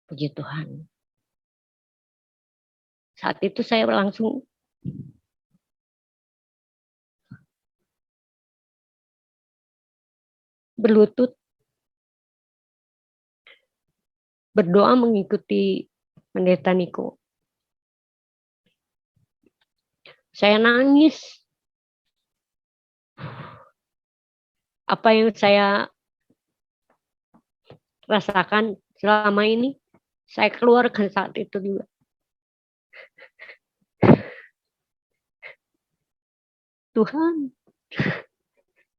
Puji Tuhan. Saat itu saya langsung berlutut, berdoa mengikuti pendeta Niko. Saya nangis. Apa yang saya rasakan selama ini, saya keluarkan saat itu juga. Tuhan,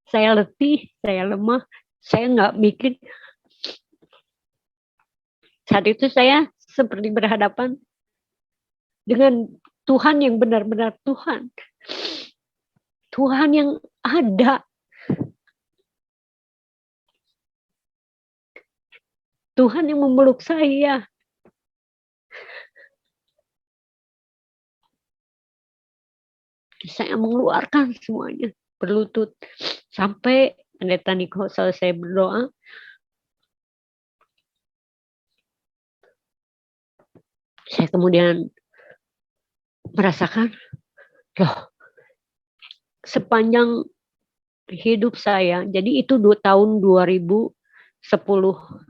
saya letih, saya lemah, saya nggak mikir. Saat itu saya seperti berhadapan dengan Tuhan yang benar-benar Tuhan. Tuhan yang ada. Tuhan yang memeluk saya. Saya mengeluarkan semuanya, berlutut. Sampai pendeta Niko selesai berdoa, saya kemudian merasakan, loh, sepanjang hidup saya, jadi itu tahun 2010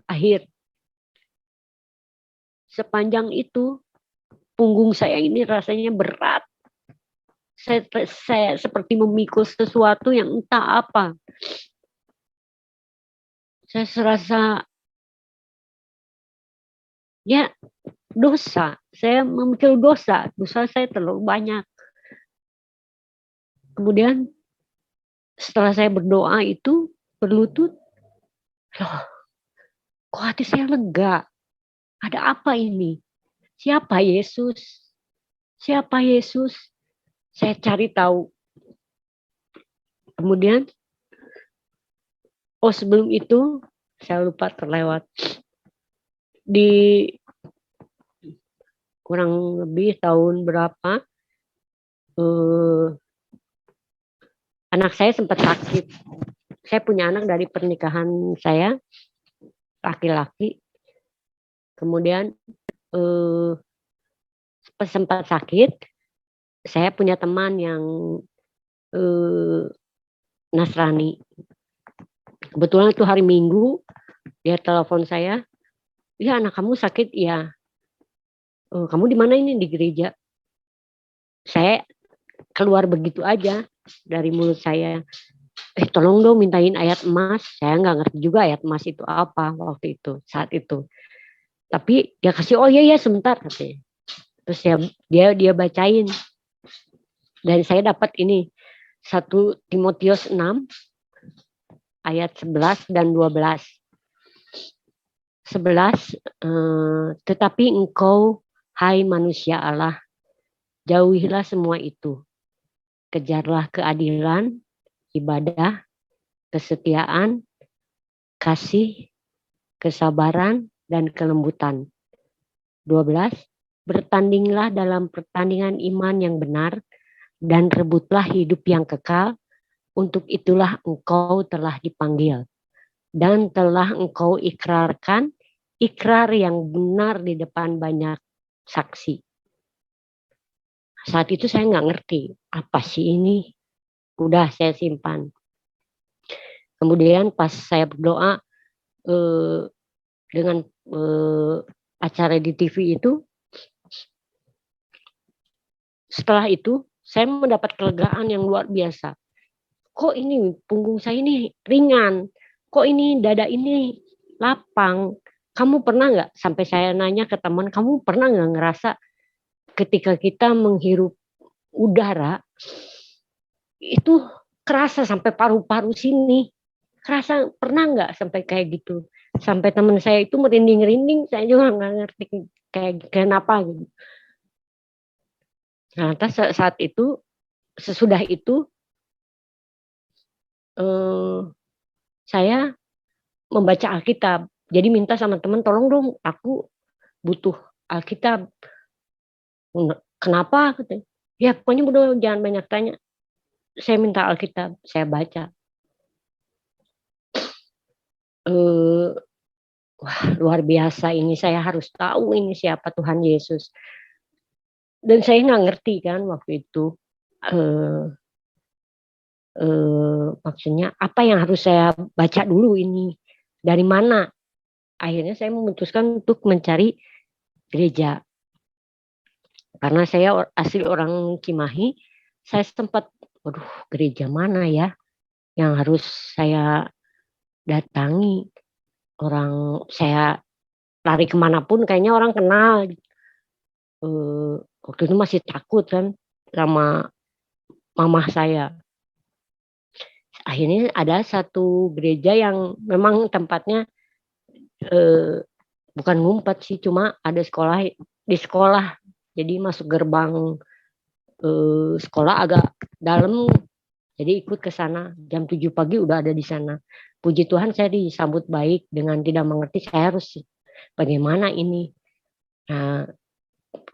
akhir. Sepanjang itu, punggung saya ini rasanya berat. Saya seperti memikul sesuatu yang entah apa. Saya serasa, ya, dosa. Saya memikul dosa. Dosa saya terlalu banyak. Kemudian setelah saya berdoa itu, berlutut, loh, kok hati saya lega? Ada apa ini? Siapa Yesus? Siapa Yesus? Saya cari tahu. Kemudian, sebelum itu, saya lupa terlewat. Di kurang lebih tahun berapa, anak saya sempat sakit. Saya punya anak dari pernikahan saya, laki-laki. Kemudian sempat sakit, saya punya teman yang Nasrani. Kebetulan itu hari Minggu, dia telepon saya, ya anak kamu sakit ya. Kamu di mana ini? Di gereja. Saya keluar begitu aja dari mulut saya. Tolong dong mintain ayat emas. Saya nggak ngerti juga ayat emas itu apa waktu itu, saat itu. Tapi dia kasih, oh iya sebentar katanya. Terus dia bacain. Dan saya dapat ini 1 Timotius 6 ayat 11 dan 12. 11, tetapi engkau, hai manusia Allah, jauhilah semua itu. Kejarlah keadilan, ibadah, kesetiaan, kasih, kesabaran, dan kelembutan. 12, bertandinglah dalam pertandingan iman yang benar, dan rebutlah hidup yang kekal, untuk itulah engkau telah dipanggil. Dan telah engkau ikrarkan ikrar yang benar di depan banyak saksi. Saat itu saya nggak ngerti, apa sih ini? Udah saya simpan. Kemudian pas saya berdoa dengan acara di TV itu, setelah itu saya mendapat kelegaan yang luar biasa. Kok ini punggung saya ini ringan? Kok ini dada ini lapang? Kamu pernah nggak, sampai saya nanya ke teman, kamu pernah nggak ngerasa ketika kita menghirup udara itu kerasa sampai paru-paru sini? Kerasa, pernah nggak sampai kayak gitu? Sampai teman saya itu merinding-rinding, saya juga nggak ngerti kayak kenapa gitu. Nah, saat itu, sesudah itu, saya membaca Alkitab. Jadi minta sama teman, tolong dong, aku butuh Alkitab. Kenapa? Ya pokoknya udah jangan banyak tanya. Saya minta Alkitab, saya baca. Wah, luar biasa ini, saya harus tahu ini siapa Tuhan Yesus. Dan saya nggak ngerti kan waktu itu. Maksudnya apa yang harus saya baca dulu ini, dari mana. Akhirnya saya memutuskan untuk mencari gereja, karena saya asli orang Cimahi. Saya sempat, waduh, gereja mana ya yang harus saya datangi. Orang saya lari kemanapun kayaknya orang kenal. Waktu itu masih takut kan sama mamah saya. Akhirnya ada satu gereja yang memang tempatnya bukan ngumpet sih, cuma ada sekolah di sekolah. Jadi masuk gerbang sekolah agak dalam. Jadi ikut ke sana jam 7 pagi udah ada di sana. Puji Tuhan saya disambut baik. Dengan tidak mengerti saya harus bagaimana ini. Nah,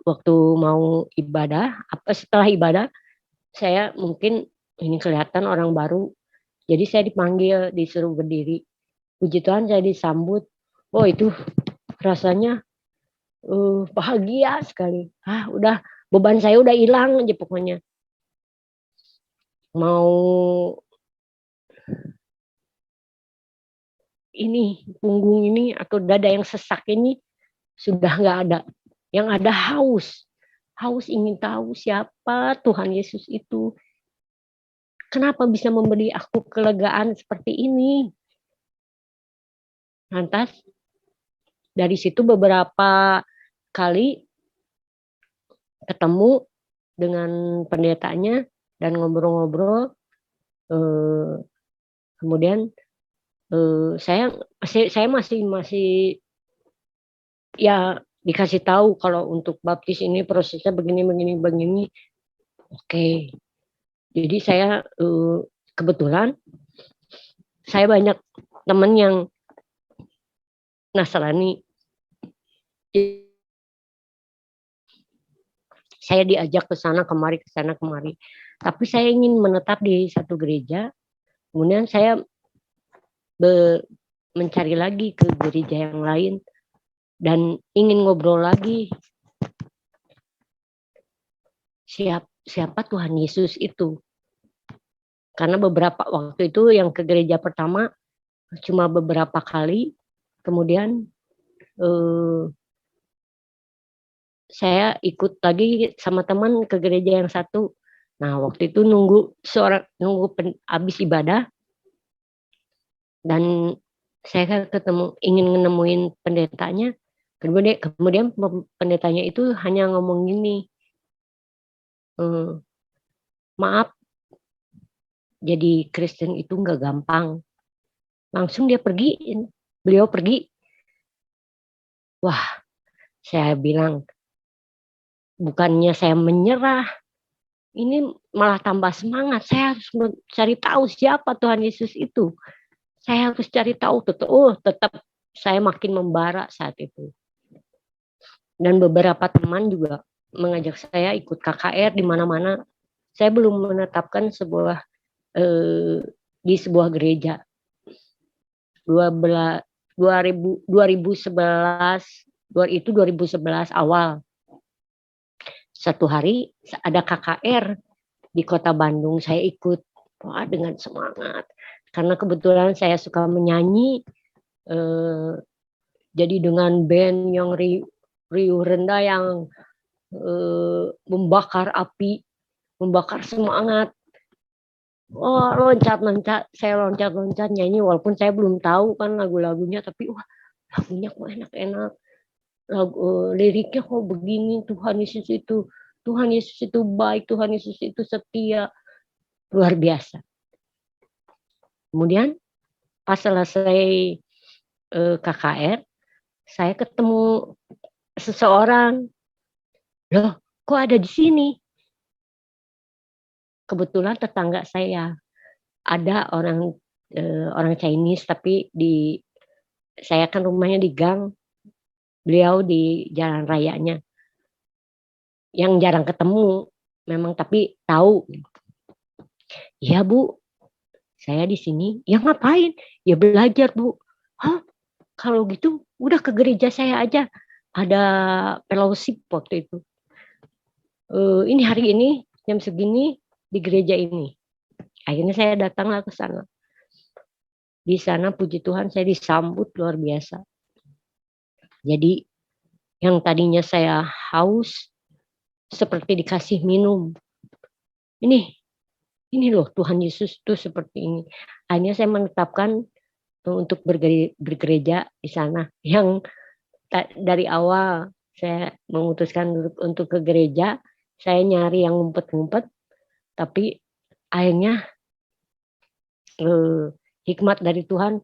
waktu mau ibadah, setelah ibadah saya mungkin ini kelihatan orang baru. Jadi saya dipanggil, disuruh berdiri. Puji Tuhan saya disambut. Oh itu rasanya bahagia sekali. Udah beban saya udah hilang aja pokoknya. Mau ini punggung ini atau dada yang sesak ini sudah nggak ada. Yang ada haus ingin tahu siapa Tuhan Yesus itu. Kenapa bisa memberi aku kelegaan seperti ini? Lantas dari situ beberapa kali ketemu dengan pendetanya dan ngobrol-ngobrol. Kemudian saya masih ya dikasih tahu kalau untuk baptis ini prosesnya begini. Oke. Jadi saya kebetulan saya banyak teman yang Nasrani. Saya diajak ke sana kemari. Tapi saya ingin menetap di satu gereja. Kemudian saya mencari lagi ke gereja yang lain dan ingin ngobrol lagi. siapa Tuhan Yesus itu. Karena beberapa waktu itu yang ke gereja pertama cuma beberapa kali, kemudian saya ikut lagi sama teman ke gereja yang satu. Nah, waktu itu nunggu habis ibadah, dan saya ingin menemuin pendetanya. Kemudian pendetanya itu hanya ngomong gini, maaf, jadi Kristen itu nggak gampang. Langsung beliau pergi. Wah, saya bilang, bukannya saya menyerah, ini malah tambah semangat. Saya harus mencari tahu siapa Tuhan Yesus itu. Saya harus cari tahu. Tetap saya makin membara saat itu. Dan beberapa teman juga mengajak saya ikut KKR di mana-mana. Saya belum menetapkan di sebuah gereja. 2011 awal. Satu hari ada KKR di Kota Bandung, saya ikut. Wah, dengan semangat. Karena kebetulan saya suka menyanyi, jadi dengan band yang riuh rendah yang membakar api, membakar semangat. Saya loncat nyanyi, walaupun saya belum tahu kan lagu-lagunya, tapi wah, lagunya kok enak-enak. Liriknya kok begini, Tuhan Yesus itu baik, Tuhan Yesus itu setia, luar biasa. Kemudian pas selesai KKR, saya ketemu seseorang. Loh, kok ada di sini? Kebetulan tetangga saya ada orang Chinese, tapi saya kan rumahnya di gang, beliau di jalan rayanya. Yang jarang ketemu memang, tapi tahu. Iya, Bu, saya di sini. Ya ngapain? Ya belajar, Bu. Hah? Kalau gitu udah ke gereja saya aja. Ada fellowship waktu itu. Ini hari ini jam segini di gereja ini. Akhirnya saya datanglah ke sana. Di sana puji Tuhan saya disambut luar biasa. Jadi yang tadinya saya haus seperti dikasih minum. Ini loh Tuhan Yesus tuh seperti ini. Akhirnya saya menetapkan untuk bergereja di sana. Yang dari awal saya memutuskan untuk ke gereja, saya nyari yang ngumpet-ngumpet, tapi akhirnya hikmat dari Tuhan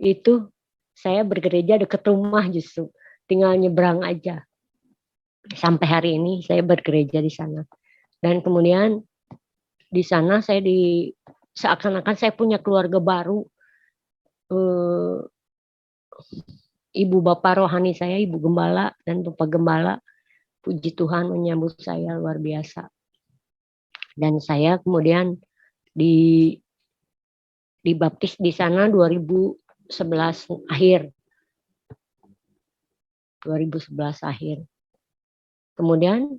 itu saya bergereja dekat rumah, justru tinggal nyebrang aja. Sampai hari ini saya bergereja di sana. Dan kemudian di sana saya seakan-akan saya punya keluarga baru. Ibu bapak rohani saya, Ibu Gembala dan Bapak Gembala, puji Tuhan menyambut saya luar biasa. Dan saya kemudian dibaptis di sana 2011 akhir. 2011 akhir. Kemudian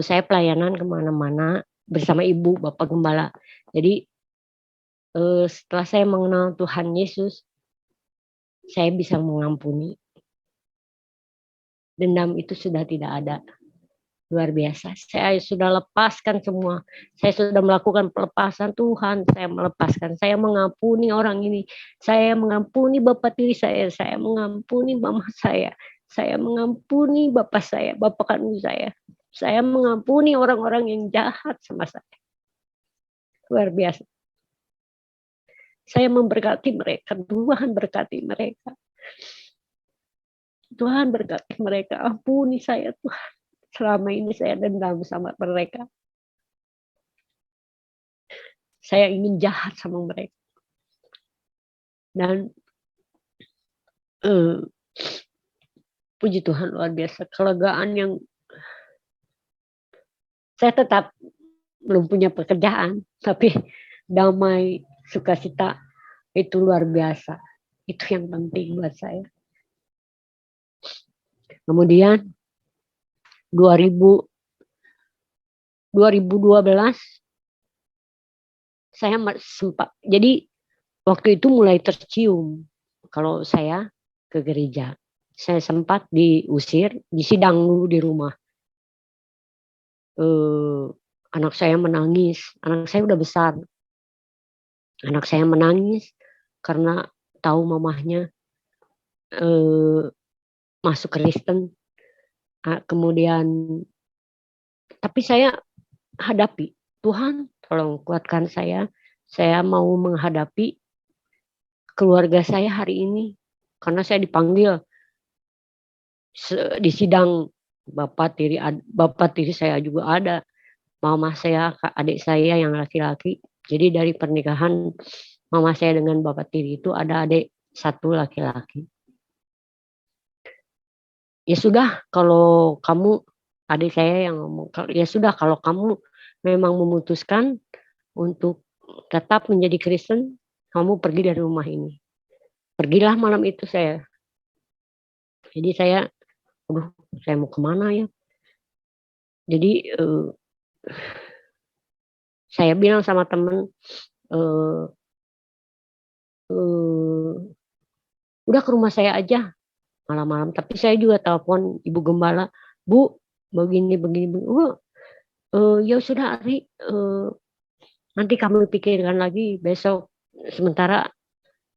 saya pelayanan kemana-mana bersama Ibu Bapak Gembala. Jadi setelah saya mengenal Tuhan Yesus, saya bisa mengampuni. Dendam itu sudah tidak ada. Luar biasa. Saya sudah lepaskan semua. Saya sudah melakukan pelepasan. Tuhan, saya melepaskan. Saya mengampuni orang ini. Saya mengampuni bapak tiri saya. Saya mengampuni mama saya. Saya mengampuni bapak saya, bapak kandung saya. Saya mengampuni orang-orang yang jahat sama saya. Luar biasa. Saya memberkati mereka. Tuhan berkati mereka. Tuhan berkati mereka. Ampuni saya, Tuhan. Selama ini saya dendam sama mereka. Saya ingin jahat sama mereka. Dan puji Tuhan luar biasa. Kelegaan yang saya tetap belum punya pekerjaan, tapi damai, sukacita itu luar biasa. Itu yang penting buat saya. Kemudian 2012 2012 saya sempat, jadi waktu itu mulai tercium kalau saya ke gereja. Saya sempat diusir, disidang dulu di rumah. Anak saya menangis, anak saya udah besar. Anak saya menangis karena tahu mamahnya masuk Kristen. Kemudian, tapi saya hadapi, Tuhan tolong kuatkan saya mau menghadapi keluarga saya hari ini. Karena saya dipanggil di sidang, bapak tiri saya juga ada, mama saya, adik saya yang laki-laki. Jadi dari pernikahan mama saya dengan bapak tiri itu ada adik satu laki-laki. Ya sudah, kalau kamu, adik saya yang ngomong, ya sudah kalau kamu memang memutuskan untuk tetap menjadi Kristen, kamu pergi dari rumah ini. Pergilah malam itu saya. Jadi saya, aduh, saya mau kemana ya? Jadi saya bilang sama teman, udah ke rumah saya aja malam-malam. Tapi saya juga telepon Ibu Gembala, Bu, begini. Ya sudah Ari, nanti kamu pikirkan lagi besok. Sementara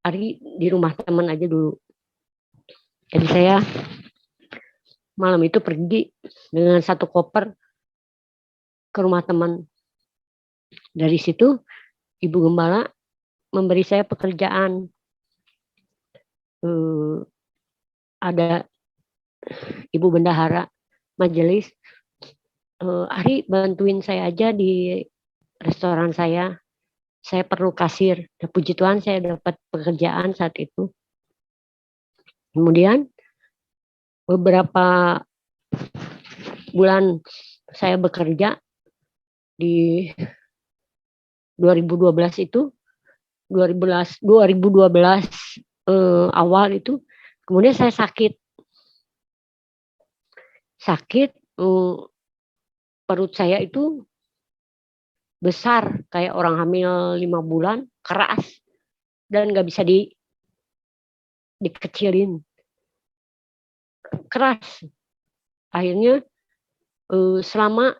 Ari di rumah teman aja dulu. Jadi saya malam itu pergi dengan satu koper ke rumah teman. Dari situ Ibu Gembala memberi saya pekerjaan. Ada Ibu Bendahara majelis, Ari bantuin saya aja di restoran saya perlu kasir. Puji Tuhan saya dapat pekerjaan saat itu. Kemudian beberapa bulan saya bekerja di 2012 itu, 2012 awal itu, kemudian saya sakit, perut saya itu besar kayak orang hamil 5 bulan, keras dan nggak bisa dikecilin, keras. Akhirnya selama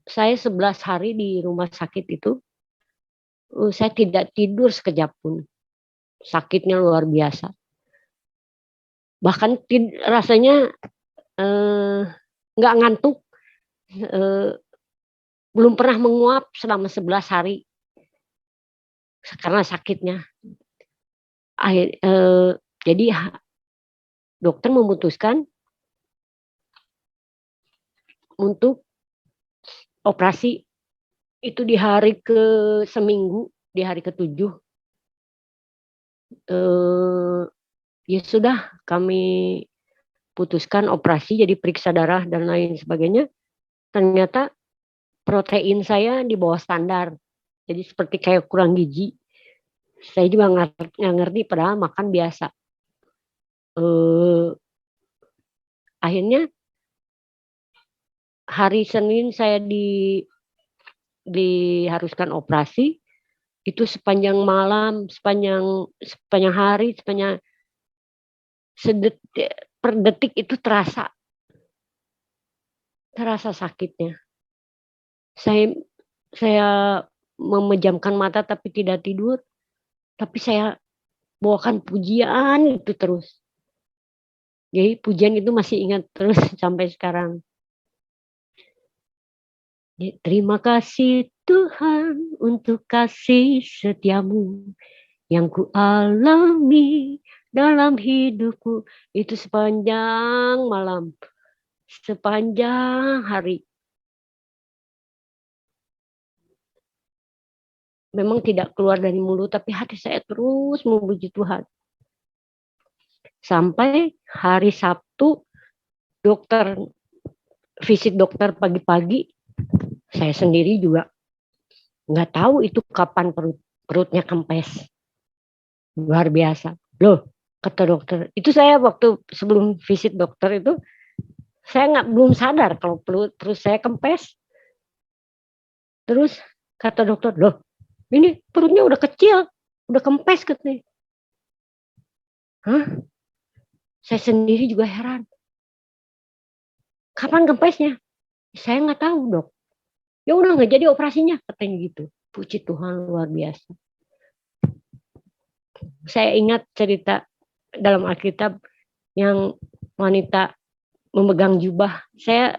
saya 11 hari di rumah sakit itu, saya tidak tidur sekejap pun. Sakitnya luar biasa. Bahkan rasanya nggak ngantuk. Belum pernah menguap selama 11 hari karena sakitnya. Jadi dokter memutuskan untuk operasi itu di hari seminggu, di hari ke-7. Ya sudah, kami putuskan operasi, jadi periksa darah dan lain sebagainya. Ternyata protein saya di bawah standar, jadi seperti kayak kurang gizi. Saya juga nggak ngerti, padahal makan biasa. Akhirnya hari Senin saya diharuskan operasi. Itu sepanjang malam, sepanjang hari, per detik itu terasa sakitnya. Saya memejamkan mata tapi tidak tidur. Tapi saya bawakan pujian itu terus. Jadi pujian itu masih ingat terus sampai sekarang. Terima kasih Tuhan untuk kasih setiamu yang ku alami dalam hidupku. Itu sepanjang malam, sepanjang hari. Memang tidak keluar dari mulut, tapi hati saya terus memuji Tuhan. Sampai hari Sabtu, visit dokter pagi-pagi, saya sendiri juga nggak tahu itu kapan perutnya kempes. Luar biasa. Loh, kata dokter, itu saya waktu sebelum visit dokter itu, saya belum sadar kalau perut saya kempes. Terus kata dokter, loh ini perutnya udah kecil, udah kempes katanya. Hah? Saya sendiri juga heran. Kapan kempesnya? Saya nggak tahu dok. Ya udah nggak jadi operasinya katanya gitu. Puji Tuhan luar biasa. Saya ingat cerita dalam Alkitab yang wanita memegang jubah. Saya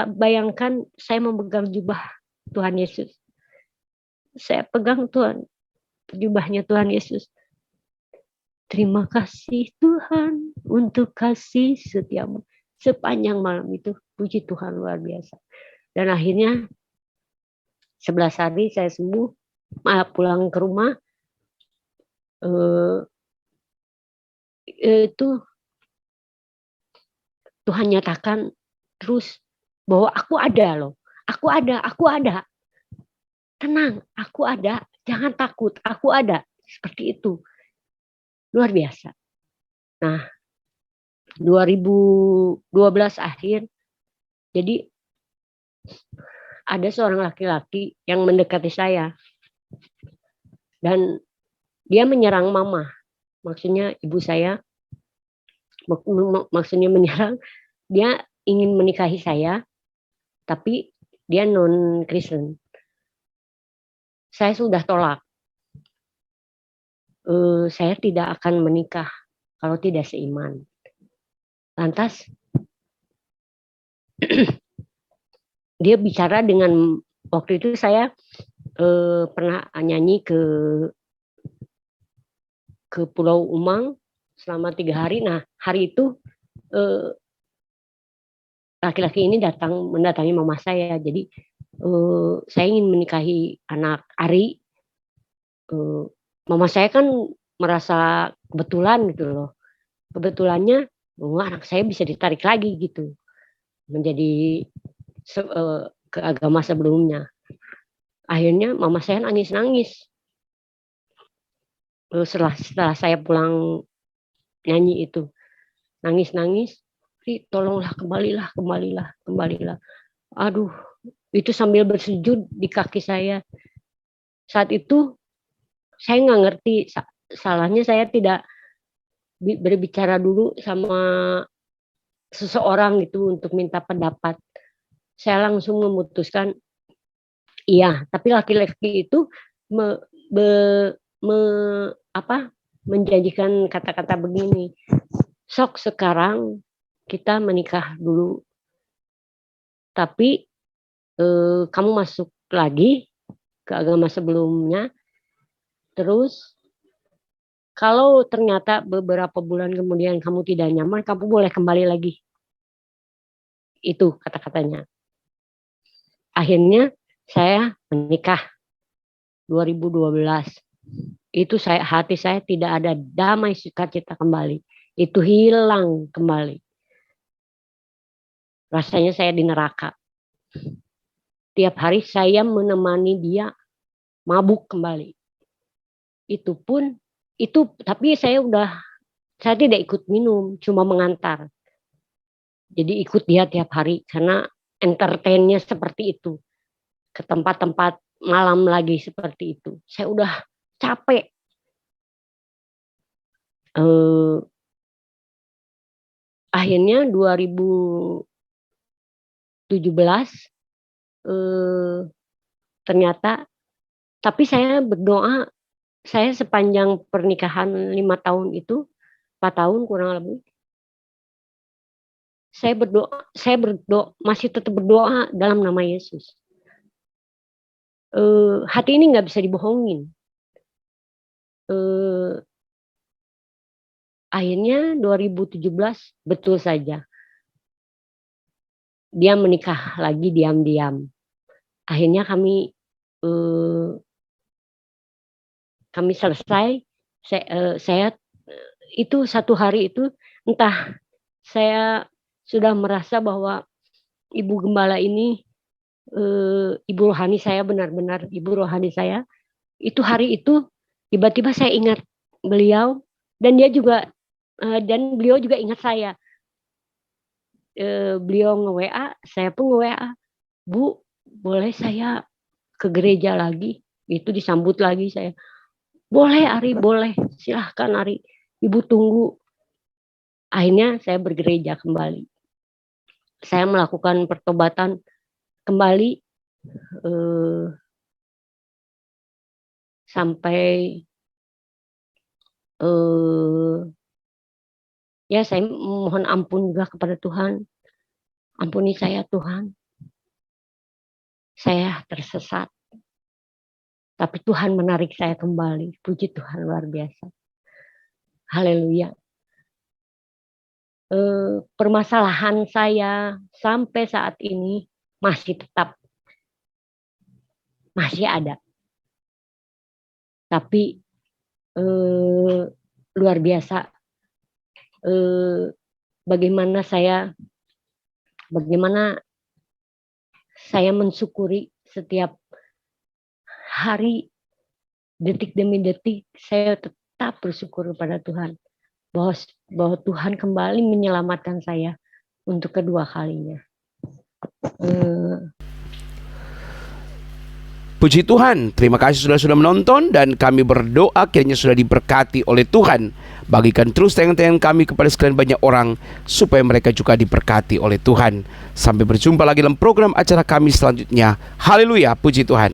bayangkan saya memegang jubah Tuhan Yesus. Saya pegang Tuhan, jubahnya Tuhan Yesus. Terima kasih Tuhan untuk kasih setiamu. Sepanjang malam itu, puji Tuhan luar biasa. Dan akhirnya 11 hari saya sembuh, pulang ke rumah. Itu Tuhan nyatakan terus bahwa aku ada loh. Aku ada. Tenang, aku ada. Jangan takut, aku ada. Seperti itu. Luar biasa. Nah, 2012 akhir, jadi ada seorang laki-laki yang mendekati saya. Dan dia menyerang mama. Maksudnya ibu saya. Maksudnya menyerang. Dia ingin menikahi saya. Tapi dia non-Kristen. Saya sudah tolak. Saya tidak akan menikah kalau tidak seiman. Lantas dia bicara dengan, waktu itu saya pernah nyanyi ke Pulau Umang selama 3 hari. Nah hari itu laki-laki ini mendatangi mama saya. Jadi saya ingin menikahi anak Ari. Mama saya kan merasa kebetulan gitu loh. Kebetulannya anak saya bisa ditarik lagi gitu menjadi ke agama sebelumnya. Akhirnya mama saya nangis-nangis. Setelah saya pulang nyanyi itu, nangis-nangis, tolonglah kembalilah. Aduh, itu sambil bersujud di kaki saya. Saat itu saya nggak ngerti, salahnya saya tidak berbicara dulu sama seseorang gitu untuk minta pendapat. Saya langsung memutuskan iya, tapi laki-laki itu menjanjikan kata-kata begini, sok sekarang kita menikah dulu, tapi kamu masuk lagi ke agama sebelumnya, terus kalau ternyata beberapa bulan kemudian kamu tidak nyaman, kamu boleh kembali lagi. Itu kata-katanya. Akhirnya saya menikah 2012. Itu hati saya tidak ada damai sukacita kembali. Itu hilang kembali. Rasanya saya di neraka. Tiap hari saya menemani dia mabuk kembali. Tapi saya tidak ikut minum, cuma mengantar. Jadi ikut dia tiap hari karena entertainnya seperti itu. Ke tempat-tempat malam lagi seperti itu. Saya udah capek. Akhirnya 2017 ternyata, tapi saya berdoa, saya sepanjang pernikahan 5 tahun itu, 4 tahun kurang lebih, saya berdoa, masih tetap berdoa dalam nama Yesus. Hati ini nggak bisa dibohongin. Akhirnya 2017 betul saja dia menikah lagi diam-diam. Akhirnya kami selesai. Saya itu satu hari itu, entah saya sudah merasa bahwa ibu gembala ini ibu rohani saya, benar-benar ibu rohani saya. Itu hari itu tiba-tiba saya ingat beliau, dan beliau juga ingat saya. Beliau nge-WA, saya pun nge-WA, Bu, boleh saya ke gereja lagi? Itu disambut lagi saya. Boleh Ari, boleh. Silahkan Ari. Ibu tunggu. Akhirnya saya bergereja kembali. Saya melakukan pertobatan kembali sampai ya saya mohon ampun juga kepada Tuhan. Ampuni saya Tuhan. Saya tersesat. Tapi Tuhan menarik saya kembali. Puji Tuhan luar biasa. Haleluya. Permasalahan saya sampai saat ini masih ada. Tapi luar biasa. Bagaimana saya mensyukuri setiap hari, detik demi detik, saya tetap bersyukur kepada Tuhan bahwa Tuhan kembali menyelamatkan saya untuk kedua kalinya. Puji Tuhan, terima kasih sudah menonton dan kami berdoa kiranya sudah diberkati oleh Tuhan. Bagikan terus tayangan-tayangan kami kepada sekalian banyak orang supaya mereka juga diberkati oleh Tuhan. Sampai berjumpa lagi dalam program acara kami selanjutnya. Haleluya, puji Tuhan.